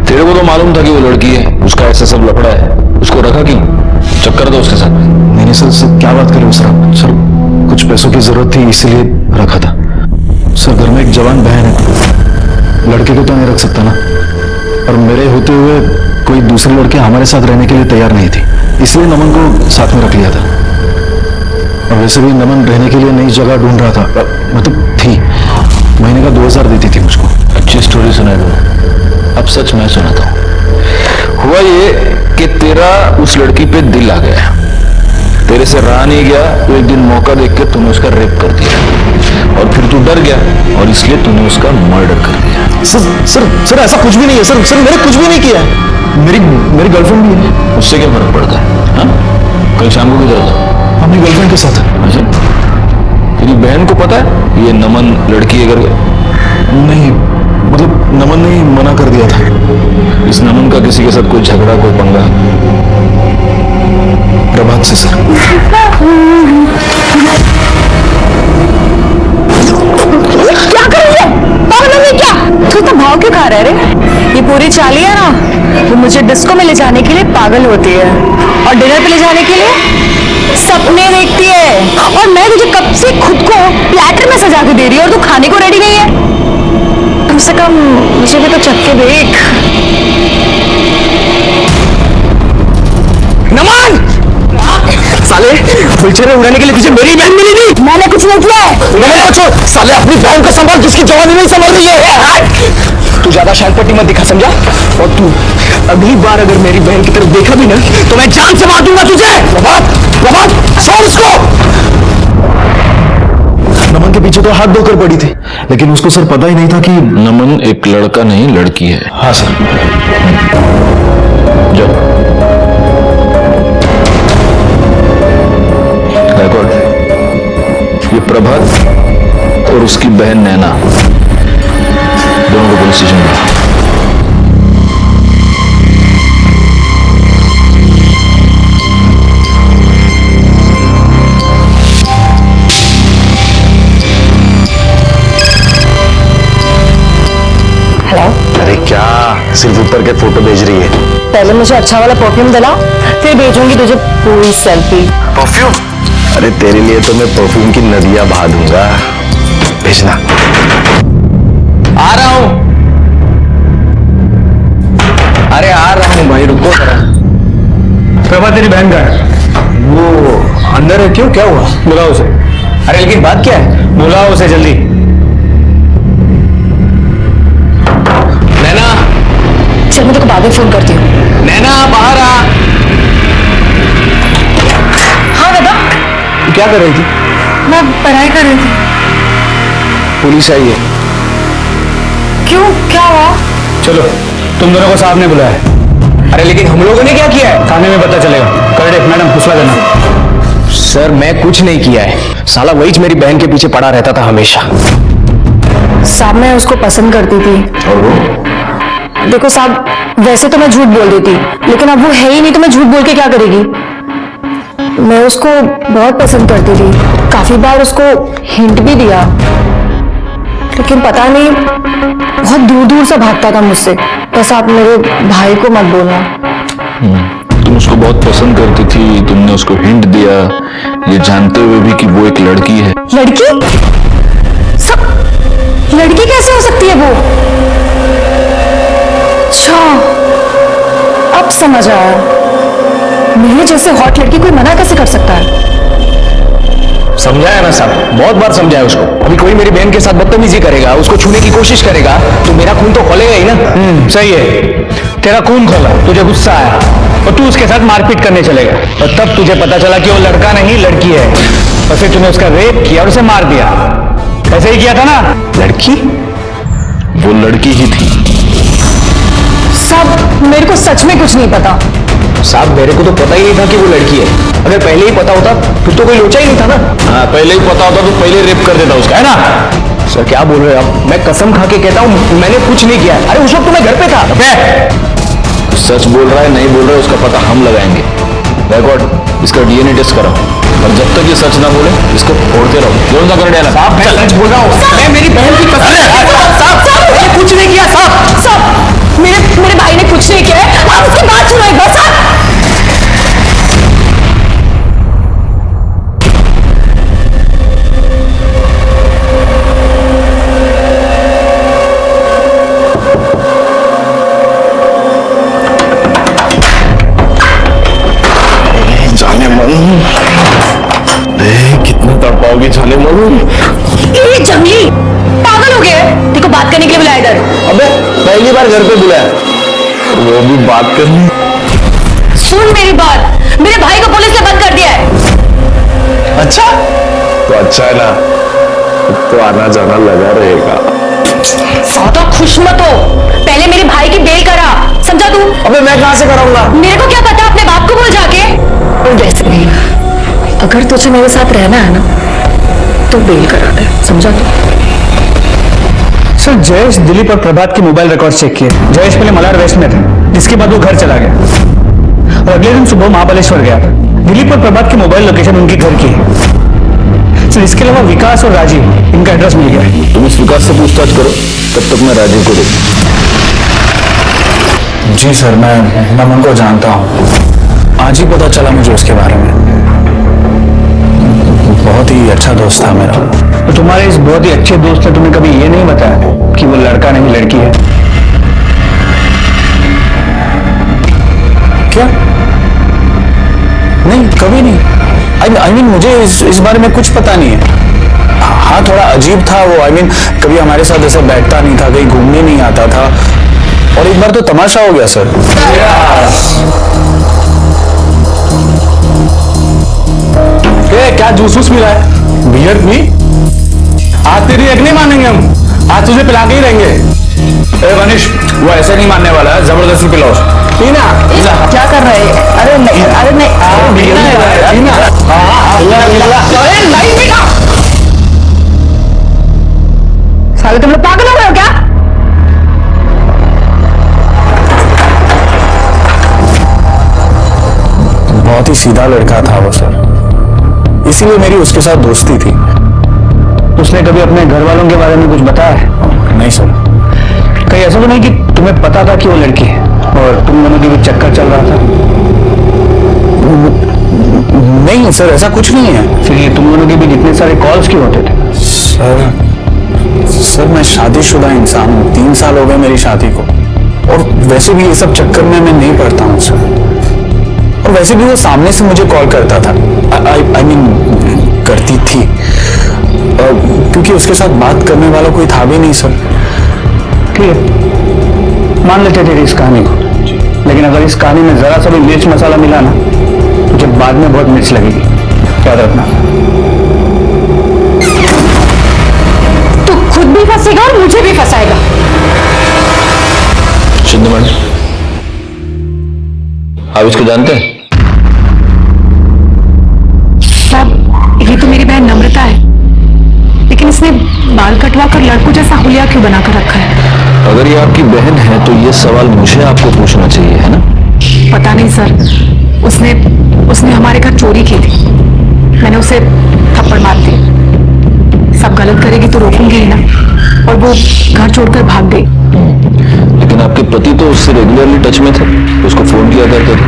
तेरे को तो मालूम था कि वो लड़की है, उसका ऐसा सब लफड़ा है, उसको रखा क्यों? चक्कर था उसके साथ? नहीं सर, क्या बात कर रहे हो सर आप? सर कुछ पैसों की जरूरत थी इसीलिए रखा था। सर घर में एक जवान बहन है, लड़के को तो नहीं रख सकता ना, और मेरे होते हुए कोई दूसरी लड़की हमारे साथ रहने के लिए तैयार नहीं थी, इसलिए नमन को साथ में रख लिया था। और वैसे भी नमन रहने के लिए नई जगह ढूंढ रहा था, मतलब थी। महीने का 2000 देती थी मुझको। अच्छी स्टोरी सुनाई दो, अब सच मैं सुनाता हूँ। हुआ ये कि तेरा उस लड़की पे दिल आ गया, तेरे से रहा नहीं गया, तो एक दिन मौका देख के तूने उसका रेप कर दिया, और फिर तू डर गया और इसलिए तूने उसका मर्डर कर दिया। सर ऐसा कुछ भी नहीं है सर, मैंने कुछ भी नहीं किया है। मेरी गर्लफ्रेंड भी है। उससे क्या फर्क पड़ता है? हाँ? कल शाम को किधर था? अपनी गर्लफ्रेंड के साथ। अच्छा, तेरी बहन को पता है ये नमन लड़की है करके? नहीं, मतलब नमन ने ही मना कर दिया था। इस नमन का किसी के साथ कोई झगड़ा, कोई पंगा? प्रभात से सर। क्या कर रही है? क्या तू तो भाव क्यों खा रहा है रे? ये पूरी चाली है ना, वो मुझे डिस्को में ले जाने के लिए पागल होती है और डिनर पे ले जाने के लिए सपने देखती है। और मैं तुझे कब से खुद को प्लेटर में सजा के दे रही हूँ और तू खाने को रेडी नहीं है। कम से कम मुझे भी तो चक्के देख। नमन! साले, फुलछड़े उड़ाने के लिए तुझे मेरी बहन मिली थी। मैंने कुछ नहीं किया है। नमन को छोड़, साले अपनी बहन को संभाल, जिसकी जवानी नहीं संभल रही है। तू ज्यादा शानपट्टी मत दिखा, समझा? और तू अगली बार अगर मेरी बहन की तरफ देखा भी ना, तो मैं जान से मार दूंगा तुझे। प्रभात, छोड़ इसको। नमन के पीछे तो हाथ धोकर पड़ी थी, लेकिन उसको सर पता ही नहीं था कि नमन एक लड़का नहीं लड़की है। हाँ सर। जाओ। ये प्रभात और उसकी बहन नैना दोनों को पुलिस स्टेशन में। हेलो। अरे क्या सिर्फ ऊपर के फोटो भेज रही है? पहले मुझे अच्छा वाला परफ्यूम दिला, फिर भेजूंगी तुझे पूरी सेल्फी। परफ्यूम? अरे तेरे लिए तो मैं परफ्यूम की नदियां बहा दूंगा, भेजना। आ रहा हूं। अरे आ रहा हूं भाई, रुको जरा। प्रभा तेरी बहन का है, वो अंदर है। क्यों, क्या हुआ? बुलाओ उसे। अरे लेकिन बात क्या है, बुलाओ उसे जल्दी। नैना, चल मैं तेरे को बाद में फोन करती हूँ। नैना बाहर आ। हाँ दादा, तू क्या कर रही थी? मैं पढ़ाई कर रही थी। पुलिस आई है। क्यों, क्या हुआ? चलो, तुम दोनों को साहब ने बुलाया है। अरे लेकिन हम लोगों ने क्या किया है? थाने में पता चलेगा। कर मैडम फुसला देना। सर मैं कुछ नहीं किया है, साला वही मेरी बहन के पीछे पड़ा रहता था हमेशा। साहब मैं उसको पसंद करती थी। और वो? देखो साहब, वैसे तो मैं झूठ बोल देती, लेकिन अब वो है ही नहीं तो मैं झूठ बोल के क्या करेगी। मैं उसको बहुत पसंद करती थी, काफी बार उसको हिंट भी दिया, लेकिन पता नहीं बहुत दूर दूर से भागता था मुझसे। ऐसा आप मेरे भाई को मत बोलना। तुम उसको बहुत पसंद करती थी, तुमने उसको हिंट दिया, ये जानते हुए भी कि वो एक लड़की है। लड़की? सब लड़की कैसे हो सकती है वो? अच्छा, अब समझ आया। मेरे जैसे हॉट लड़की कोई मना कैसे कर सकता है? समझाया ना साहब, बहुत बार समझाया उसको। अभी कोई मेरी बहन के साथ बदतमीजी करेगा, उसको छूने की कोशिश करेगा तो मेरा खून तो खोलेगा ही ना। सही है, तेरा खून खोला, तुझे गुस्सा आया और तू उसके साथ मारपीट करने चलेगा, और तब तुझे पता चला कि वो लड़का नहीं लड़की है, और फिर तूने उसका रेप किया और उसे मार दिया। ऐसे ही किया था ना? लड़की? वो लड़की ही थी। सब मेरे को सच में कुछ नहीं पता। साहब मेरे को तो पता ही नहीं था कि वो लड़की है। अगर पहले ही पता होता फिर तो कोई लोचा ही नहीं था ना। हाँ, पहले ही पता होता तो पहले रेप कर देता उसका, है ना? सर क्या बोल रहे हो आप? मैं कसम खा के कहता हूँ मैंने कुछ नहीं किया। अरे उस वक्त तो मैं घर पे था। सच बोल रहा है नहीं बोल रहा है उसका पता हम लगाएंगे। रिकॉर्ड, इसका डीएनए टेस्ट कराओ, और जब तक ये सच ना बोले इसको फोड़ते रहो। जोर ना कर डाला। साहब मैं सच बोल रहा हूँ, मैं मेरी बहन की कसम। साहब मैंने कुछ नहीं किया। साहब मेरे भाई ने कुछ नहीं किया है, आप उसकी बात सुनो एक बार। साहब जाने मन, कितना तड़पाओगी जाने मन। ये जंगली पागल हो गए, देखो बात करने के लिए बुलाया इधर। अबे पहली बार घर पे बुलाया, वो भी बात करनी। सुन मेरी बात, मेरे भाई को पुलिस ने बंद कर दिया है। अच्छा तो अच्छा है ना, तो आना जाना लगा रहेगा। ज्यादा खुश मत हो, पहले मेरे भाई की बेल करा, समझा तू? अबे मैं कहां से कराऊंगा? मेरे को क्या पता, अपने बाप को बोल जाके। और वैसे भी अगर तुझे मेरे साथ रहना है ना तो बेल करा दे, समझा तू? सर जयेश दिलीप और प्रभात के मोबाइल रिकॉर्ड चेक किए। जयेश पहले मलाड वेस्ट में थे, जिसके बाद वो घर चला गया और अगले दिन सुबह महाबलेश्वर गया। दिलीप और प्रभात की मोबाइल लोकेशन उनके घर की है। सर इसके अलावा विकास और राजीव, इनका एड्रेस मिल गया है। तुम इस विकास से पूछताछ करो, तब तक मैं राजीव को देखूं। जी सर, मैं नमन को जानता हूँ, आज ही पता चला मुझे उसके बारे में। बहुत ही अच्छा दोस्त था मेरा। तो तुम्हारे इस बहुत ही अच्छे दोस्त ने तुम्हें कभी ये नहीं बताया कि वो लड़का नहीं लड़की है? क्या? नहीं, कभी नहीं। आई मीन मुझे इस बारे में कुछ पता नहीं है। हाँ थोड़ा अजीब था वो। कभी हमारे साथ ऐसे बैठता नहीं था, कहीं घूमने नहीं आता था, और एक बार तो तमाशा हो गया सर। क्या जूस मिला है? बियर पी? आज तेरी एक नहीं मानेंगे हम, आज तुझे पिला के ही रहेंगे। मनीष, वो ऐसे नहीं मानने वाला है, जबरदस्ती पिलाओ। पीना? क्या कर रहे हैं? अरे नहीं, अरे नहीं, साले तुम लोग पागल हो गए हो क्या? बहुत ही सीधा लड़का था वो सर, इसीलिए मेरी उसके साथ दोस्ती थी। उसने कभी अपने घर वालों के बारे में कुछ बताया है? नहीं सर। कहीं ऐसा तो नहीं कि तुम्हें पता था कि वो लड़की है और तुम दोनों के बीच चक्कर चल रहा था? नहीं सर, ऐसा कुछ नहीं है। फिर ये तुम दोनों के बीच इतने सारे कॉल्स क्यों होते थे? सर मैं शादीशुदा इंसान हूँ, 3 साल हो गए मेरी शादी को, और वैसे भी ये सब चक्कर में मैं नहीं पड़ता हूँ सर। और वैसे भी वो सामने से मुझे कॉल करता था, आई मीन करती थी। उसके साथ बात करने वाला कोई था भी नहीं सर। ठीक है, मान लेते थे इस कहानी को, लेकिन अगर इस कहानी में जरा सा भी मिर्च मसाला मिला ना तो जब बाद में बहुत मिर्च लगेगी, याद रखना। तू खुद भी फंसेगा और मुझे भी फंसाएगा। सिद्धू मैडम, आप इसको जानते हैं? साहब, ये तो मेरी बहन नम्रता है, लेकिन इसने बाल कटवा कर लड़कों जैसा हुलिया क्यों बनाकर रखा है? अगर ये आपकी बहन है तो ये सवाल मुझे आपको पूछना चाहिए, है ना? पता नहीं सर, उसने हमारे घर चोरी की थी, मैंने उसे थप्पड़ मार दी। सब गलत करेगी तो रोकूंगी ही ना, और वो घर छोड़कर भाग गई। लेकिन आपके पति तो उससे रेगुलरली टच में थे, उसको फोन किया करते थे।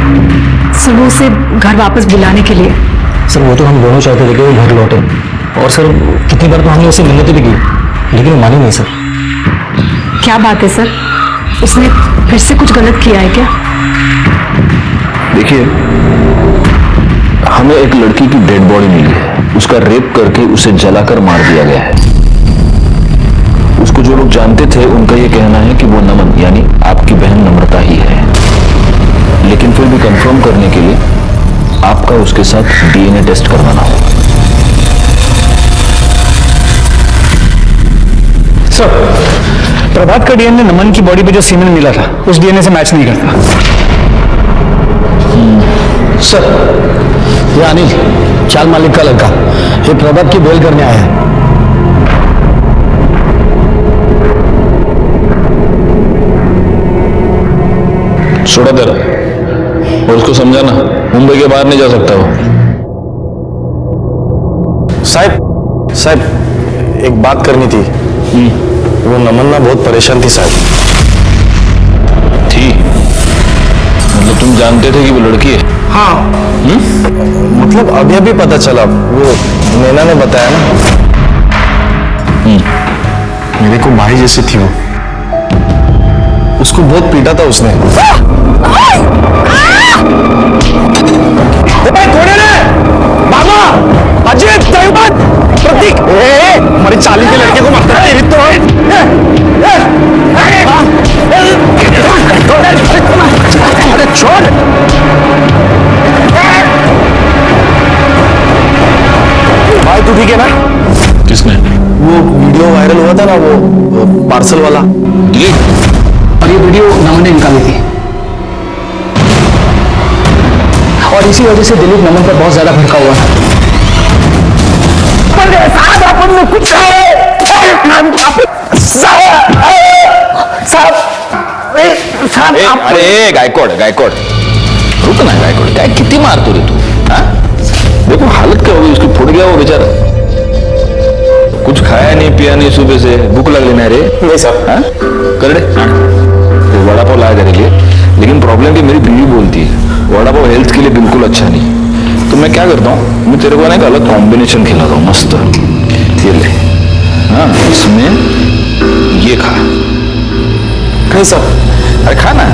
सर वो उसे घर वापस बुलाने के लिए। सर वो तो हम दोनों चाहते थे कि वो घर लौटे, और सर कितनी बार तो हमने उसे मिन्नतें भी की, लेकिन वो मानी नहीं सर। क्या बात है सर, उसने फिर से कुछ गलत किया है क्या? देखिए, हमें एक लड़की की डेड बॉडी मिली है, उसका रेप करके उसे जलाकर मार दिया गया है। उसको जो लोग जानते थे उनका यह कहना है कि वो नमन यानी आपकी बहन नम्रता ही है, लेकिन फिर भी कंफर्म करने के लिए आपका उसके साथ डीएनए टेस्ट करवाना होगा। सर, प्रभात का डीएनए नमन की बॉडी पे जो सीमेंट मिला था उस डीएनए से मैच नहीं करता। सर, ये अनिल, चाल मालिक का लड़का, ये प्रभात की बेल करने आया है। छोड़ा तेरा, और उसको समझाना मुंबई के बाहर नहीं जा सकता वो। साहब, एक बात करनी थी। वो नमन ना बहुत परेशान थी साहब। थी? मतलब तुम जानते थे कि वो लड़की है? हाँ। मतलब अभी पता चला, वो नैना ने बताया ना। मेरे को भाई जैसी थी वो, उसको बहुत पीटा था उसने। मामा, अजीत, प्रतीक, हमारी चाली के लड़के को मारता है तो। अरे छोड़। भाई तू ठीक है ना? किसने? वो वीडियो वायरल हुआ था ना, वो पार्सल वाला। और ये वीडियो नमन ने निकाली थी, और इसी वजह से दिलीप नमन पर बहुत ज्यादा भड़का हुआ था। कुछ अरे गायकवाड, रुक ना गायकवाड, काय किती मारतो रे तू? हाँ? देखो हालत क्या होगी उसकी, फुट गया वो बेचारा। कुछ खाया नहीं पिया नहीं, सुबह से भूख लग लेना रे। नहीं सर। हाँ? कर दे, वड़ा पाव लाया तेरे लिए, लेकिन प्रॉब्लम भी मेरी बीवी बोलती है वड़ा पाव हेल्थ के लिए बिल्कुल अच्छा नहीं। तो मैं क्या करता हूँ, मैं तेरे को ना एक अलग कॉम्बिनेशन खिलाता हूँ, मस्त। ये ले, हाँ, इसमें ये खा। नहीं सर। अरे खा ना।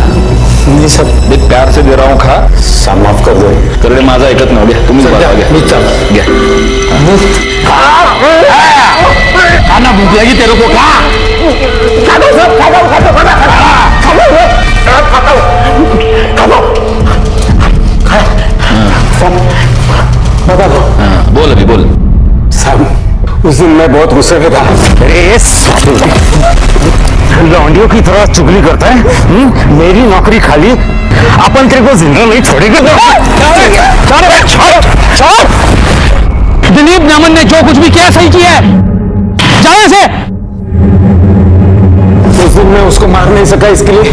नहीं सर, देख प्यार से दे रहा हूँ, खा। माफ कर दो। कर दे, माझा ऐकत ना, घ्या तुम्ही घ्या खाना भूख लगी तेरे को, खा। बता दो। बोल अभी बोल। साहब, उस दिन मैं बहुत गुस्से में था। लौंडियों की तरह चुगली करता है। मेरी नौकरी खाली, अपन तेरे को जिंदा नहीं छोड़ेगा। दिलीप नमन ने जो कुछ भी किया सही किया है, जाओ से। उस दिन मैं उसको मार नहीं सका, इसके लिए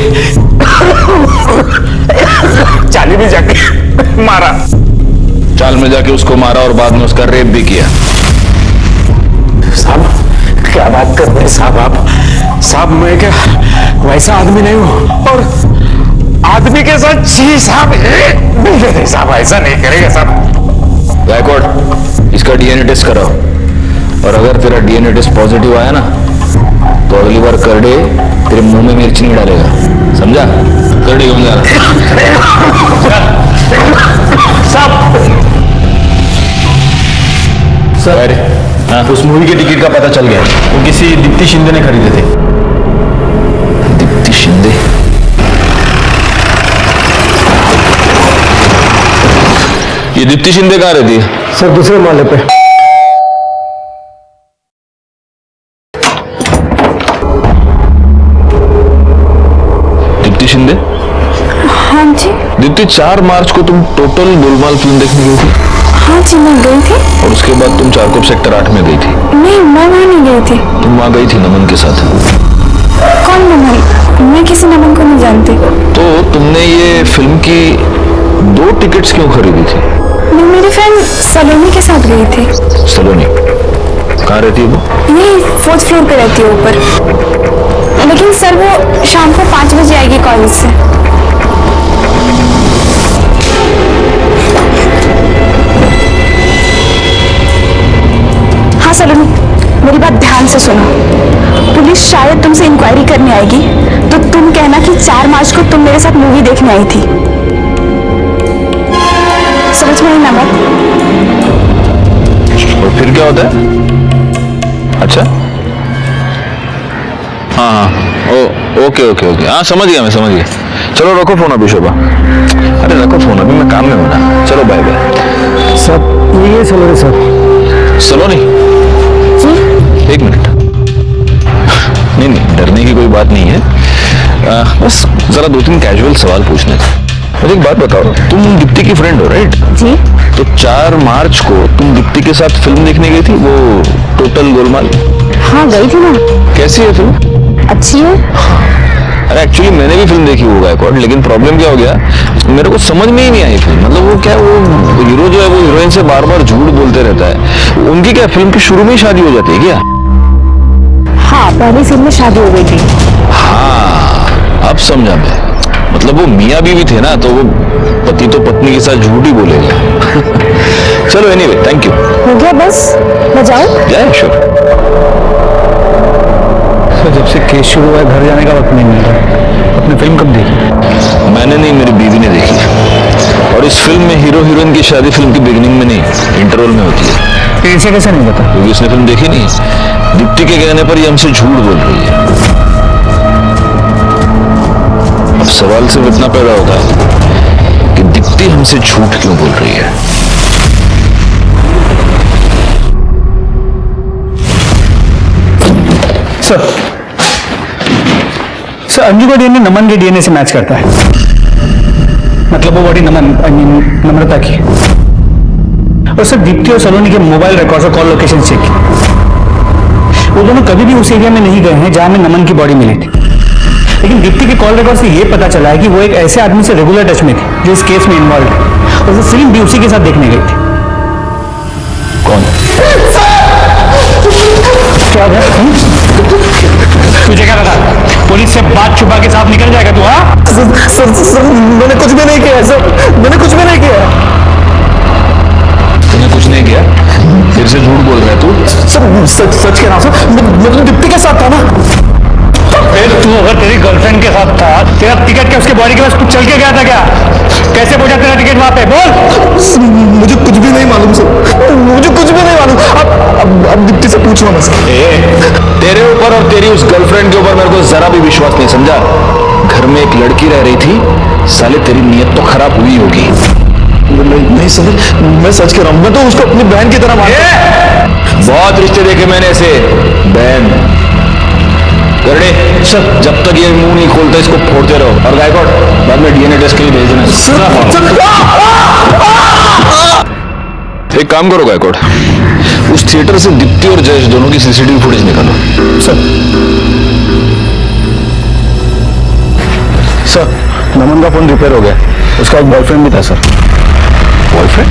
चाली में जाके मारा। चाल में जाके उसको मारा और बाद में उसका रेप भी किया। साहब क्या बात कर रहे हैं साहब आप? साहब मैं क्या वैसा आदमी नहीं हूं, और आदमी के साथ जी साहब नहीं, साहब ऐसा नहीं करेगा साहब। गायकवाड, इसका डीएनए टेस्ट कराओ, और अगर तेरा डीएनए टेस्ट पॉजिटिव आया ना तो अगली बार करडे तेरे मुंह में मिर्च नहीं डालेगा, समझा? करडे घेऊन जा। साहब सर, हाँ उस मूवी के टिकट का पता चल गया। वो किसी दीप्ति शिंदे ने खरीदे थे। दीप्ति शिंदे? ये दीप्ति शिंदे कहाँ रहती है? सर दूसरे माले पे। दीप्ति शिंदे? हाँ जी। दीप्ति, 4 मार्च को तुम टोटल गोलमाल फिल्म देखने गई थी? हाँ जी, मैं गई थी। और उसके बाद तुम चारकोप सेक्टर 8 में गई थी? नहीं, मैं वहाँ नहीं गई थी। तुम वहां गई थी नमन के साथ? कौन नमन? मैं किसी नमन को नहीं जानती। तो तुमने ये फिल्म की 2 टिकट्स क्यों खरीदी थी? मैं मेरी फ्रेंड सलोनी के साथ गई थी। सलोनी कहाँ रहती है वो? यही 4th फ्लोर पे रहती है ऊपर। लेकिन सर वो शाम को 5 बजे आएगी कॉलेज से। हाँ सलोनी, मेरी बात ध्यान से सुनो। पुलिस शायद तुमसे इंक्वायरी करने आएगी, तो तुम कहना कि 4 मार्च को तुम मेरे साथ मूवी देखने आई थी। समझ में आई ना बात? और फिर क्या होता है? अच्छा, हाँ, ओके, हाँ समझ गया, मैं समझ गया। चलो रखो फोन अभी शोभा। अरे रखो फोन, अभी मैं काम में हूं ना। चलो बाय बाय। सर ये सलोनी सर। सलोनी? 1 मिनट। नहीं, डरने की कोई बात नहीं है। बस जरा 2-3 कैजुअल सवाल पूछने थे। मुझे एक बात बताओ, तुम दीप्ति की फ्रेंड हो, राइट? जी। तो 4 मार्च को तुम दीप्ति के साथ फिल्म देखने गई थी, वो टोटल गोलमाल? हाँ गई थी ना। कैसी है फिल्म? अच्छी है। अरे एक्चुअली मैंने भी फिल्म देखी होगा एक और, लेकिन प्रॉब्लम क्या हो गया, मेरे को समझ में ही नहीं आई फिल्म। मतलब वो क्या, वो हीरो जो है वो हीरोइन से बार बार झूठ बोलते रहता है। उनकी क्या फिल्म की शुरू में ही शादी हो जाती है क्या? हाँ, पहली फिल्म में शादी हो गई थी। हाँ, अब समझा मैं। मतलब वो मियाँ बीवी थे ना, तो वो पति तो पत्नी के साथ झूठ ही बोलेगा। चलो एनीवे, थैंक यू। हो गया बस, मैं जाऊँ? या श्योर। जब से केस शुरू हुआ है घर जाने का वक्त नहीं मिल रहा। अपनी फिल्म कब देखी? मैंने नहीं, मेरी बीवी ने देखी। और इस फिल्म में हीरो हीरोइन की शादी फिल्म की बिगिनिंग में नहीं, इंटरवल में होती है। फिर इसे कैसे नहीं पता? क्योंकि उसने फिल्म देखी नहीं। दीप्ति के कहने पर ये हमसे झूठ बोल रही है। अब सवाल सिर्फ इतना पैदा होता है कि दीप्ति हमसे झूठ क्यों बोल रही है। सर अंजू का डीएनए नमन के डीएनए से मैच करता है। मतलब वो बॉडी नम्रता की। और सर दीप्ति और सलोनी के मोबाइल रिकॉर्ड्स और कॉल लोकेशन चेक की। वो दोनों कभी भी उस एरिया में नहीं गए हैं जहां में नमन की बॉडी मिली थी। लेकिन दीप्ति के कॉल रिकॉर्ड से यह पता चला है कि वो एक ऐसे आदमी से रेगुलर टच में थी जो इस केस में इन्वॉल्व है, और वो फिल्म भी उसी के साथ देखने गई थी। कौन? क्या है? तुझे क्या लगा पुलिस से बात छुपा के साथ निकल जाएगा तू? हाँ सर, मैंने कुछ भी नहीं किया सर, मैंने कुछ भी नहीं किया। तूने कुछ नहीं किया? फिर से झूठ बोल रहा है तू? सर सच कह रहा हूं सर, मैं तो दीप्ति के साथ था ना। फिर तू अगर तेरी गर्लफ्रेंड के साथ था, तेरा टिकट क्या उसके बॉडी के पास कुछ चल के गया था क्या? कैसे पहुंचा तेरा टिकट वहां पे? बोल। मुझे कुछ भी नहीं मालूम सर, मुझे कुछ भी नहीं मालूम। अब दीप्ति से पूछ लो मत। तेरे ऊपर और तेरी उस गर्लफ्रेंड के ऊपर मेरे को जरा भी विश्वास नहीं, समझा? घर में एक लड़की रह रही थी, साले तेरी नीयत तो खराब हुई होगी। नहीं सर, मैं सच कह रहा हूँ। मैं तो उसको अपनी बहन की तरह मानता। बहुत रिश्ते देखे मैंने ऐसे। बहन करड़े सर, जब तक ये मुंह नहीं खोलता इसको फोड़ते रहो। और गायकवाड़ बाद में डीएनए टेस्ट के लिए भेज देना। एक काम करो गायकवाड़, उस थिएटर से दीप्ति और जयेश दोनों की सीसीटीवी फुटेज निकालो। सर नमन का फोन रिपेयर हो गया, उसका एक बॉयफ्रेंड भी था सर। बॉयफ्रेंड?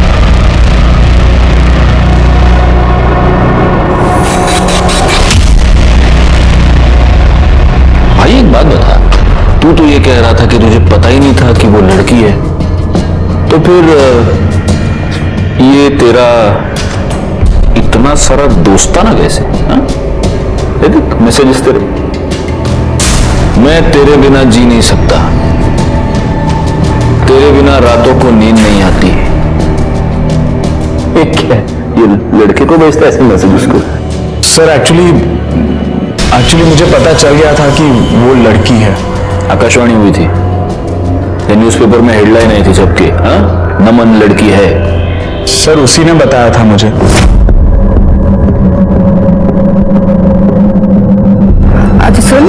भाई एक बात बता, तू तो ये कह रहा था कि तुझे पता ही नहीं था कि वो लड़की है, तो फिर ये तेरा इतना सारा दोस्ताना कैसे? देख मैसेजेस तेरे। मैं तेरे बिना जी नहीं सकता, तेरे बिना रातों को नींद नहीं आती। ये लड़के को भेजता है ऐसे मैसेज उसको? सर एक्चुअली मुझे पता चल गया था कि वो लड़की है। आकाशवाणी हुई थी, ये न्यूज़पेपर में हेडलाइन आई थी सबके, हाँ, नमन लड़की है। सर उसी ने बताया था मुझे। अच्छा सुन,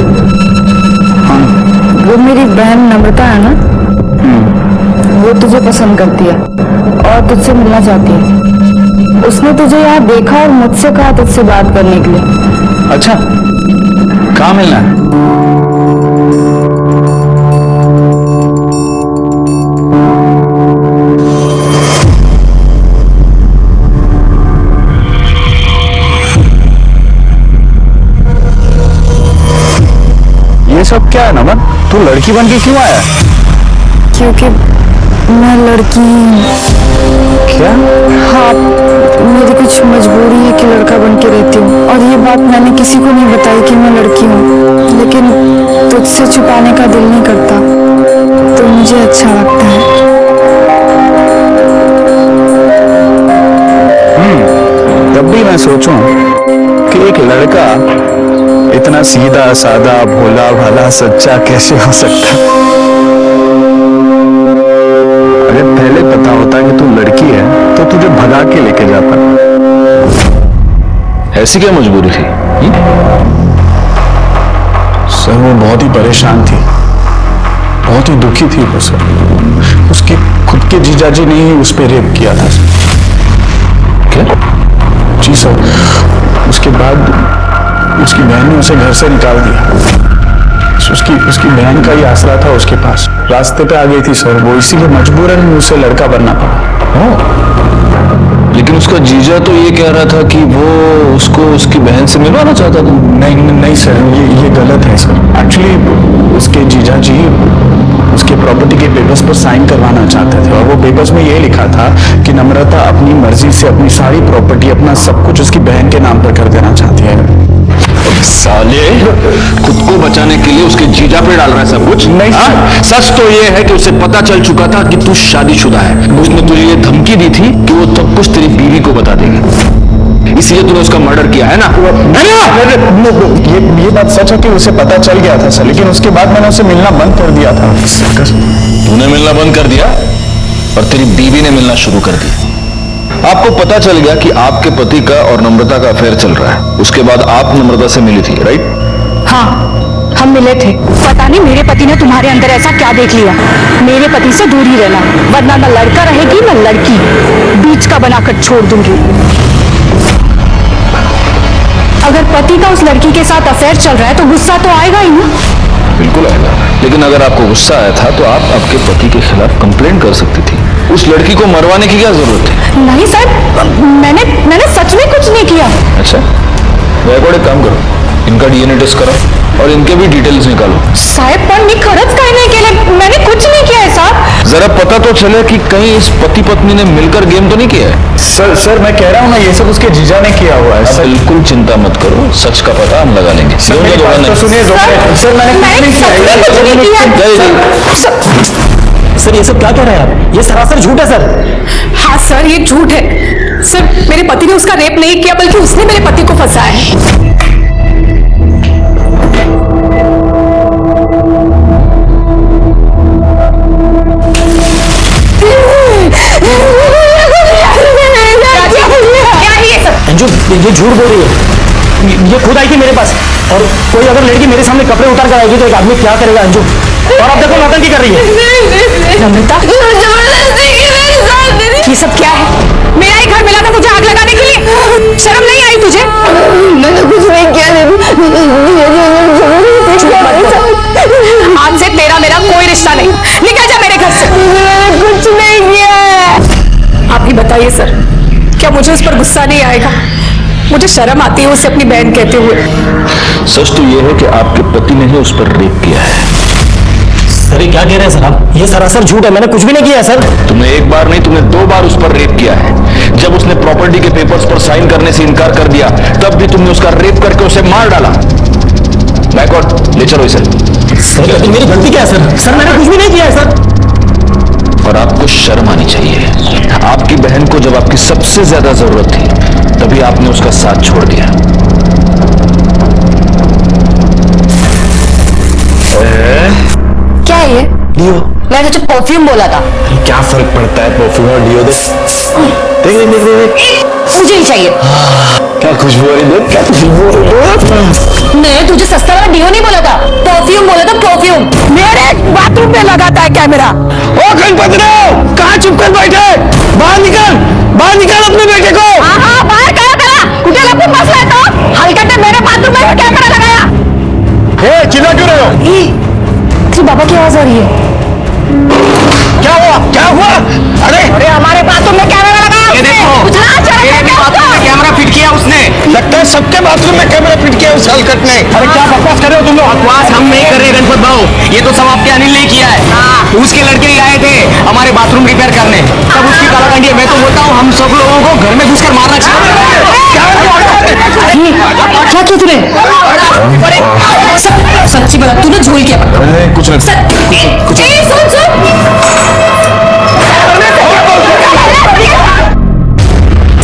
हाँ वो मेरी बहन नम्रता है ना, वो तुझे पसंद करती है और तुझसे मिलना चाहती है। उसने तुझे यहाँ देखा और मुझसे कहा तुझसे बात करने के लिए। अच्छा, कहाँ मिलना है? ये सब क्या है नमन? तू लड़की बन के क्यों आया? क्योंकि मैं लड़की क्या? हाँ, मेरी कुछ मजबूरी है कि लड़का बन के रहती हूँ, और ये बात मैंने किसी को नहीं बताई कि मैं लड़की हूँ, लेकिन तुझसे छुपाने का दिल नहीं करता, तो मुझे अच्छा लगता है। तब भी मैं सोचूं कि एक लड़का इतना सीधा साधा भोला भाला सच्चा कैसे हो सकता? अगर पहले पता होता कि तू लड़की है तो तुझे भगा के लेके जाता। ऐसी क्या मजबूरी थी? सर वो बहुत ही परेशान थी, बहुत ही दुखी थी वो सर। उसके खुद के जीजाजी ने ही उस पर रेप किया था। क्या? जी सर, उसके बाद उसकी बहन ने उसे घर से निकाल दिया। उसकी बहन का ही आसरा था उसके पास। रास्ते पे आ गई थी सर वो, इसीलिए मजबूरन उसे लड़का बनना पड़ा। लेकिन उसका जीजा तो ये कह रहा था कि वो उसको उसकी बहन से मिलवाना चाहता था। नहीं सर, ये गलत है सर। एक्चुअली उसके जीजा जी उसके प्रॉपर्टी के पेपर्स पर साइन करवाना चाहते थे, और वो पेपर्स में ये लिखा था कि नम्रता अपनी मर्जी से अपनी सारी प्रॉपर्टी, अपना सब कुछ उसकी बहन के नाम पर कर देना चाहती है। साले, खुद को बचाने के लिए उसके जीजा पे डाल रहा है सब कुछ? नहीं सच तो ये है कि उसे पता चल चुका था कि तू शादीशुदा है। उसने तुझे ये धमकी दी थी कि वो सब कुछ तेरी बीवी को बता देगी, इसलिए तूने उसका मर्डर किया है ना? ये बात सच है कि उसे पता चल गया था सर, लेकिन उसके बाद मैंने उसे मिलना बंद कर दिया था। तूने मिलना बंद कर दिया और तेरी बीवी ने मिलना शुरू कर दिया। आपको पता चल गया कि आपके पति का और नम्रता का अफेयर चल रहा है, उसके बाद आप नम्रता से मिली थी, राइट? हाँ, हम मिले थे। पता नहीं मेरे पति ने तुम्हारे अंदर ऐसा क्या देख लिया। मेरे पति से दूर ही रहना, वरना न लड़का रहेगी न लड़की, बीच का बनाकर छोड़ दूंगी। अगर पति का उस लड़की के साथ अफेयर चल रहा है तो गुस्सा तो आएगा ही ना। बिल्कुल आएगा, लेकिन अगर आपको गुस्सा आया था तो आप आपके पति के खिलाफ कंप्लेंट कर सकती थी। उस लड़की को मरवाने की क्या जरूरत है? नहीं सर, मैंने सच में कुछ नहीं किया। अच्छा, एक काम करो, इनका डीएनए टेस्ट करो और इनके भी डिटेल्स निकालो। साहब पण मी खरंच काही नहीं केलं, मैंने कुछ नहीं किया है साहब। जरा पता तो चले कि कहीं इस पति पत्नी ने मिलकर गेम तो नहीं किया है। सर मैं कह रहा हूँ ना, ये सब उसके जीजा ने किया हुआ है। बिल्कुल चिंता मत करो, सच का पता हम लगा लेंगे। सर मैंने सर ये सब क्या कह रहे हैं आप? ये सरासर झूठ है सर। हाँ सर, ये झूठ है सर। मेरे पति ने उसका रेप नहीं किया, बल्कि उसने मेरे पति को फंसाया है। अंजू, ये झूठ बोल रही है। ये खुद आई थी मेरे पास, और कोई अगर लड़की मेरे सामने कपड़े उतार कर आएगी तो एक आदमी क्या करेगा अंजू? और अब देखो नौटंकी कर रही है। नम्रता, ये सब क्या है? मेरा ही घर मिला था मुझे आग लगाने के लिए, शर्म नहीं आई तुझे? मैंने कुछ नहीं किया। आज से तेरा मेरा कोई रिश्ता नहीं, निकल जा मेरे घर से। मैंने कुछ नहीं किया है। आप ही बताइए सर, क्या मुझे उस पर गुस्सा नहीं आएगा? मुझे शर्म आती है उसे अपनी बहन कहते हुए। सच तो यह है कि आपके पति ने ही उस पर रेप किया है। सर ये क्या कह रहे हैं सर आप? ये सरासर झूठ है, मैंने कुछ भी नहीं किया सर। तुमने एक बार नहीं, तुमने 2 बार उस पर रेप किया है। जब उसने प्रॉपर्टी के पेपर्स पर साइन करने से इनकार कर दिया, तब भी तुमने उसका रेप करके उसे मार डाला। बैकआउट ले चलो इसे। सर लेकिन मेरी गलती क्या है सर? सर मैंने कुछ भी नहीं किया है सर। और आपको शर्म आनी चाहिए। आपकी बहन को जब आपकी सबसे ज्यादा जरूरत थी तभी आपने उसका साथ छोड़ दिया। क्या है ये? डियो। मैंने तो परफ्यूम बोला था। क्या फर्क पड़ता है परफ्यूम और डियो? देख मुझे नहीं चाहिए। क्या खुशबू हो रही है, क्या खुशबू हो रही है। मैं तुझे सस्ता वाला डियो नहीं बोला था, परफ्यूम बोला था, परफ्यूम। मेरे बाथरूम में लगाता है कैमरा। ओ गणपति राव, कहाँ चुप कर बैठे? बाहर निकाल अपने बेटे को। हाँ बाहर करा कुछ लोग मसला है तो हल्का मेरे बाथरूम में कैमरा लगाया। चिल्ला क्यों रहे हो? बाबा की आवाज आ रही है। क्या हुआ? अरे हमारे बाथरूम में कैमरा लगाया। ये देखो, मेरे बाथरूम में कैमरा फिट किया उसने। लगता है सबके बाथरूम में कैमरा फिट किया उस हलकट ने। अरे क्या बकवास कर रहे हो तुम लोग? बकवास हम नहीं कर रहे गणपत भाऊ, ये तो सब आपके अनिल ने किया है। उसके लड़के ही आए थे हमारे बाथरूम रिपेयर करने, तब उसकी कालाकांडी है। मैं तो बोलता हूँ हम सब लोगों को घर में घुसकर मारना चाहिए। क्या किया तूने? सच्ची बता, तूने झोल किया? कुछ नहीं।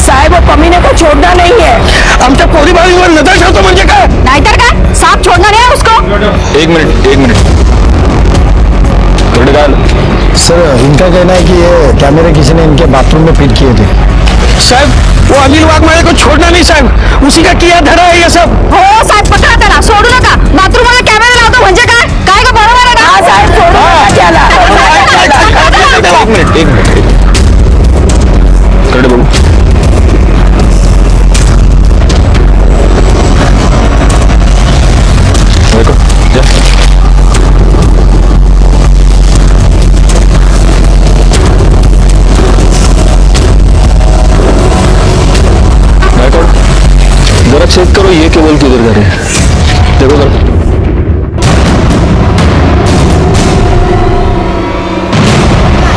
साहब वो कमीने को छोड़ना नहीं है। आमच्या पोरी बाळीवर नजर ठेवतो म्हणजे काय? नाहीतर काय? सांप छोड़ना नहीं है उसको। एक मिनट सर इनका कहना है कि ये कैमरे किसी ने इनके बाथरूम में फिट किए थे। साहब वो अनिल वाघमारे को छोड़ना नहीं साहब, उसी का किया धरा है ये सब। हो साहेब पकडा त्याला, सोडू नका। बाथरूम मध्ये कॅमेरा लावतो म्हणजे काय का बरोबर आहे का? साहेब सोडू नका त्याला। एक मिनट करडे बाबू, देखो जा। जरा चेक करो ये केबल किधर जा रही है, देखो जरा।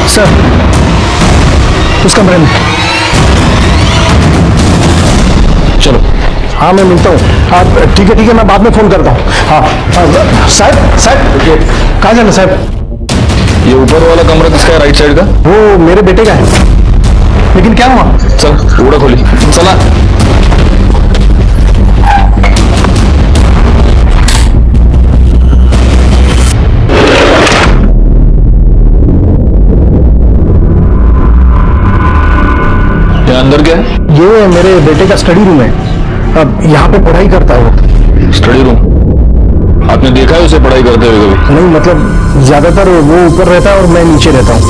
सर उस कमरे में। चलो। हाँ मैं मिलता हूँ। आप ठीक है मैं बाद में फोन करता हूँ। हाँ साहब कहाँ जाना साहब? ये ऊपर वाला कमरा किसका है, राइट साइड का? वो मेरे बेटे का है। लेकिन क्या हुआ? चल उड़ा खोली, चला। अंदर क्या है? ये मेरे बेटे का स्टडी रूम है। अब यहाँ पे पढ़ाई करता है वो। Study room? आपने देखा है उसे पढ़ाई करते हुए कभी? नहीं मतलब ज्यादातर वो ऊपर रहता है और मैं नीचे रहता हूँ।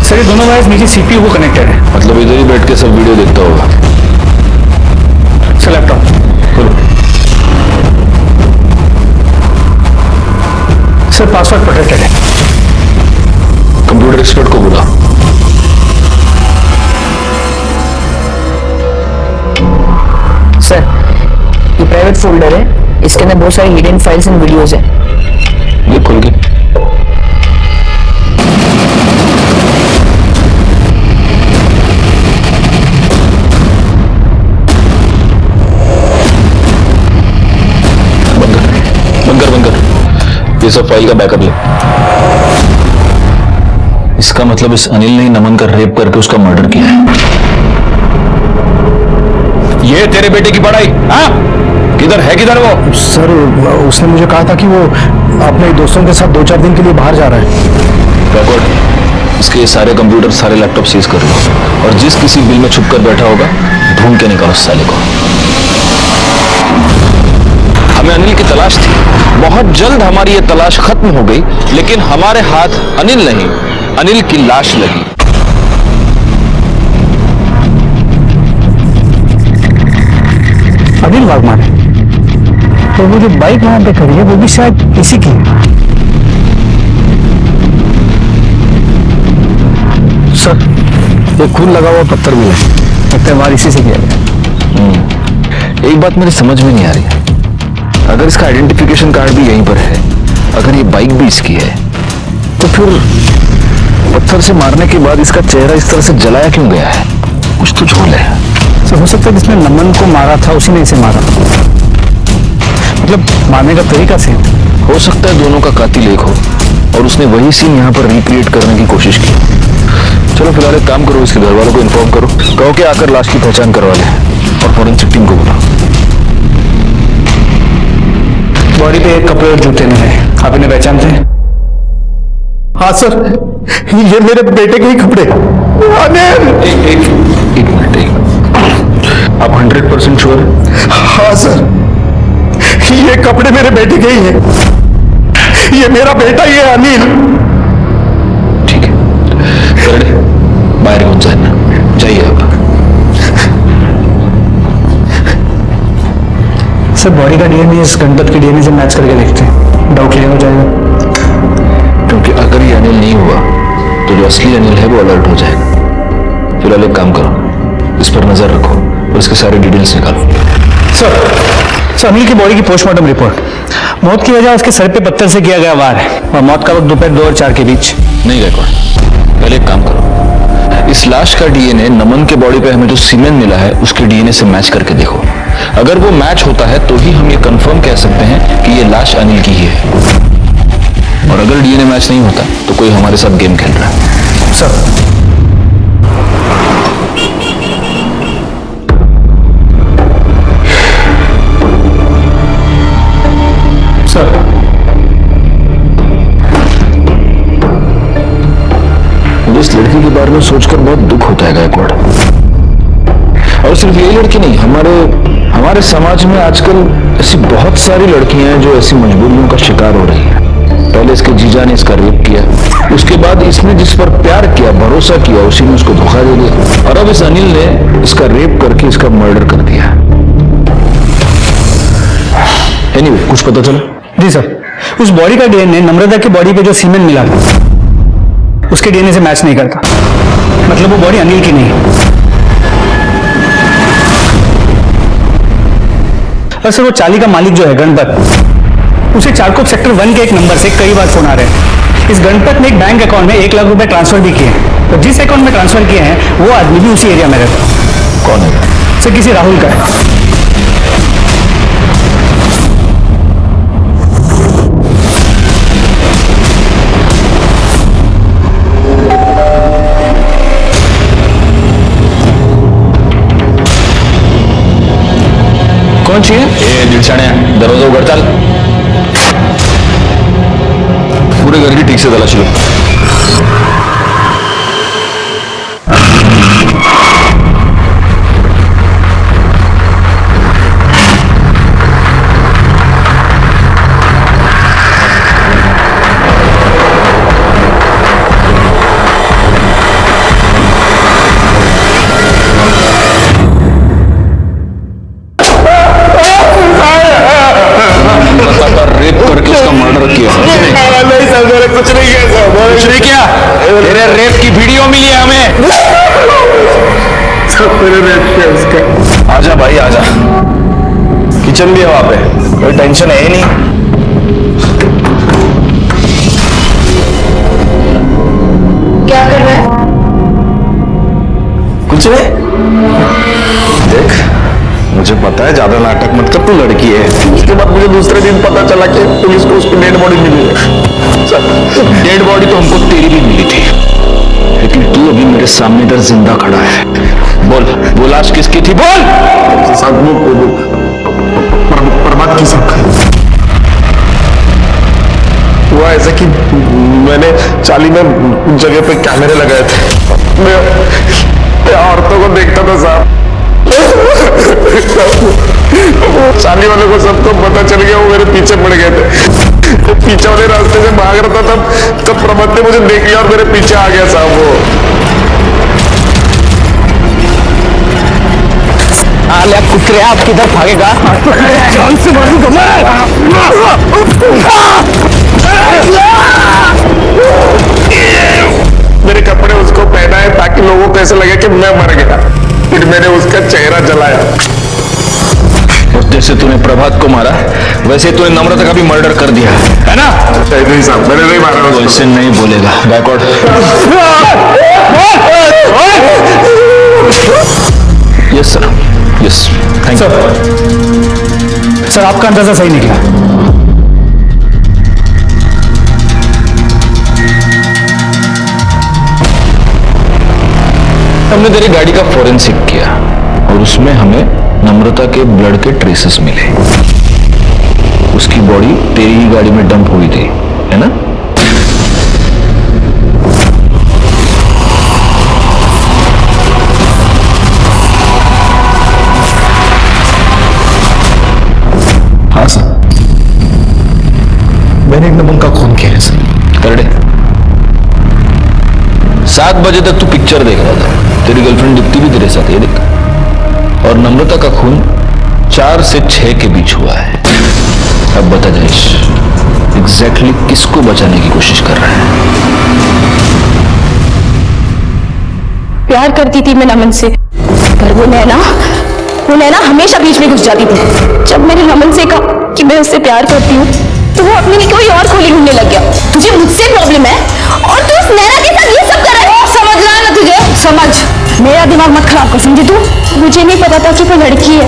सर ये दोनों वायर्स नीचे सीपीयू को कनेक्टेड है। मतलब इधर ही बैठ के सब वीडियो देखता होगा। सर लैपटॉप खोलो। सर पासवर्ड प्रोटेक्टेड है। कंप्यूटर एक्सपर्ट को बुला। सर ये प्राइवेट फोल्डर है, इसके अंदर बहुत सारी हिडन फाइल्स एंड वीडियोस है। देख खोल के। ये सब फाइल का बैकअप ले। इसका मतलब इस अनिल ने नमन का रेप करके उसका मर्डर किया है। ये तेरे बेटे की पढ़ाई? हाँ किधर वो? सर उसने मुझे कहा था कि वो अपने दोस्तों के साथ 2-4 दिन के लिए बाहर जा रहा है। रिकॉर्ड इसके ये सारे कंप्यूटर सारे लैपटॉप सीज कर लो और जिस किसी बिल में छुप कर बैठा होगा ढूंढ के निकालो उस साले को। हमें अनिल की तलाश थी, बहुत जल्द हमारी ये तलाश खत्म हो गई, लेकिन हमारे हाथ अनिल नहीं अनिल की लाश लगी। अनिल वाघमारे? तो वो जो बाइक वहां पे खड़ी है वो भी शायद इसी की है। सर ये खून लगा हुआ पत्थर मिला, लगता है वार इसी से किया गया। एक बात मेरी समझ में नहीं आ रही, अगर इसका आइडेंटिफिकेशन कार्ड भी यहीं पर है, अगर ये बाइक भी इसकी है, तो फिर पत्थर से मारने के बाद इसका चेहरा इस तरह से जलाया क्यों गया है? कुछ तो झोल है। सर हो सकता है जिसने नमन को मारा था उसी ने इसे मारा, मतलब मारने का तरीका सेम। हो सकता है दोनों का कातिल एक हो और उसने वही सीन यहाँ पर रिक्रिएट करने की कोशिश की। चलो फिलहाल एक काम करो, इसके घर वालों को इन्फॉर्म करो, कहो कि आकर लाश की पहचान करवा ले और फॉरेंसिक टीम को बुलाओ। बॉडी पे एक कपड़े और जूते मिले, आप इन्हें पहचानते हैं? हाँ सर, ये मेरे बेटे के ही कपड़े। एक मिनट, आप 100% श्योर? हाँ सर, ये कपड़े मेरे बेटे के ही हैं। ये मेरा बेटा ही है अनिल। ठीक है, करड़े बाहर कौन जाना, जाइए आप। सर बॉडी का डीएनए इस गणपत के डीएनए से मैच करके देखते हैं, डाउट क्लियर हो जाएगा। क्योंकि अगर ये अनिल नहीं हुआ तो जो असली अनिल है वो अलर्ट हो जाएगा। फिलहाल एक काम करो, इस पर नजर रखो और इसके सारे डिटेल्स निकालो। सर अनिल की बॉडी की पोस्टमार्टम रिपोर्ट, मौत की वजह उसके सर पे पत्थर से किया गया वार है और मौत का वक्त दोपहर 2 और 4 के बीच। नहीं रिकॉर्ड, पहले एक काम करो, इस लाश का डीएनए नमन के बॉडी पे हमें जो सीमेंट मिला है उसके डीएनए से मैच करके देखो। अगर वो मैच होता है तो ही हम ये कंफर्म कह सकते हैं कि ये लाश अनिल की ही है, और अगर डीएनए मैच नहीं होता तो कोई हमारे साथ गेम खेल रहा है। सर मुझे इस लड़की के बारे में सोचकर बहुत दुख होता है गायकवाड़। और सिर्फ यही लड़की नहीं, हमारे समाज में आजकल ऐसी बहुत सारी लड़कियां हैं जो ऐसी मजबूरियों का शिकार हो रही हैं। पहले इसके जीजा ने इसका रेप किया, उसके बाद इसने जिस पर प्यार किया, भरोसा किया, उसी ने उसको धोखा दे दिया, और अब इस अनिल ने इसका रेप करके इसका मर्डर कर दिया। एनीवे, कुछ पता चला? जी सर, उस बॉडी का डीएनए नम्रता की बॉडी पे जो सीमेंट मिला था उसके डीएनए से मैच नहीं करता, मतलब वो बॉडी अनिल की नहीं है। और सर वो चाली का मालिक जो है गणपत, उसे चारकोप सेक्टर 1 के एक नंबर से कई बार फोन आ रहे हैं। इस गणपत ने एक बैंक अकाउंट में 1 लाख रुपए ट्रांसफर भी किए हैं, और जिस अकाउंट में ट्रांसफर किए हैं वो आदमी भी उसी एरिया में रहता है। कौन है? सर किसी राहुल का है। कौन चाहिए? ए दिलशाने, दरवाजा उघड चाल। पूरे घर की ठीक से तलाशी लो। कुछ नहीं किया, तेरे रेप की वीडियो मिली है हमें। आजा भाई आजा, किचन भी है वहां पे, कोई टेंशन है ही नहीं। क्या कर रहा है? कुछ नहीं, देख मुझे पता है ज्यादा नाटक मत कर, तू लड़की है। उसके बाद मुझे दूसरे दिन पता चला कि पुलिस को उसकी डेड बॉडी मिली है। डेड बॉडी तो हमको तेरी भी मिली थी, लेकिन तू अभी मेरे सामने इधर जिंदा खड़ा है। बोल, वो लाश किसकी थी? बोल। प्रभात की सब हुआ ऐसा कि मैंने चाली में जगह पे कैमरे लगाए थे, मैं औरतों को देखता था साहब। चाली वाले को सबको पता चल गया, वो मेरे पीछे पड़ गए थे। पीछे वाले रास्ते से भाग रहा था, तब प्रमोद ने मुझे देख लिया और मेरे पीछे आ गया साहब वो। आले कुतरे, आप किधर भागेगा? जान से मारूंगा मैं। मेरे कपड़े उसको पहनाए ताकि लोगों को ऐसा लगे कि मैं मर गया, फिर मैंने उसका चेहरा जलाया। जैसे तूने प्रभात को मारा वैसे तूने नम्रता का भी मर्डर कर दिया है ना? नहीं साहब, मैंने नहीं मारा उसको। वैसे नहीं बोलेगा Gaikwad. Yes sir, yes thank you sir आपका अंदाजा सही निकला। हमने तेरी गाड़ी का फॉरेंसिक किया और उसमें हमें नम्रता के ब्लड के ट्रेसेस मिले। उसकी बॉडी तेरी ही गाड़ी में डंप हुई थी, है ना? हाँ सर, मैंने एक नमन का खून किया है सर। कर दे। 7 बजे तक तू पिक्चर देख रहा था, तेरी गर्लफ्रेंड दीप्ति भी तेरे साथ, ये देख। और नम्रता का खून 4 से 6 के बीच हुआ है। अब बता जयेश, एग्जैक्टली किसको बचाने की कोशिश कर रहा है? प्यार करती थी मैं नमन से, पर वो नैना हमेशा बीच में घुस जाती थी। जब मैंने नमन से कहा कि मैं उससे प्यार करती हूँ तो वो अपने लिए कोई और खोली ढूंढने लग गया। तुझे मुझसे प्रॉब्लम है और तू उस नैना के साथ ये सब कर रहा है। समझ रहा है ना तुझे? समझ, मेरा दिमाग मत खराब कर, समझी तू? मुझे नहीं पता था कि वो लड़की है।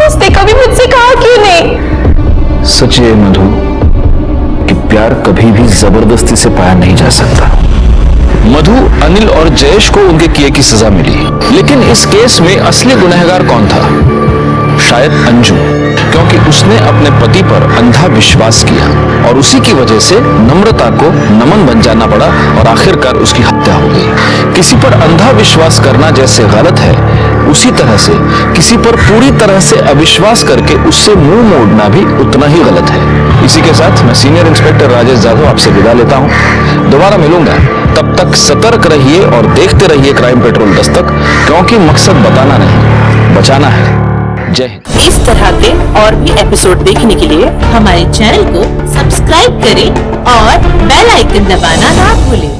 उसने कभी मुझसे कहा क्यों नहीं? सच है मधु कि प्यार कभी भी जबरदस्ती से पाया नहीं जा सकता। मधु, अनिल और जयेश को उनके किए की सजा मिली, लेकिन इस केस में असली गुनहगार कौन था? शायद अंजू, क्योंकि उसने अपने पति पर अंधा विश्वास किया और उसी की वजह से नम्रता को नमन बन जाना पड़ा और आखिरकार उसकी हत्या हो गई। किसी पर अंधा विश्वास करना जैसे गलत है, उसी तरह से किसी पर पूरी तरह से अविश्वास करके उससे मुंह मोड़ना भी उतना ही गलत है। इसी के साथ मैं सीनियर इंस्पेक्टर राजेश जाधव आपसे विदा लेता हूं। दोबारा मिलूंगा, तब तक सतर्क रहिए और देखते रहिए क्राइम पेट्रोल दस्तक, क्योंकि मकसद बताना नहीं, बचाना है। जय हिंद। इस तरह के और भी एपिसोड देखने के लिए हमारे चैनल को सब्सक्राइब करें और बेल आइकन दबाना ना भूलें।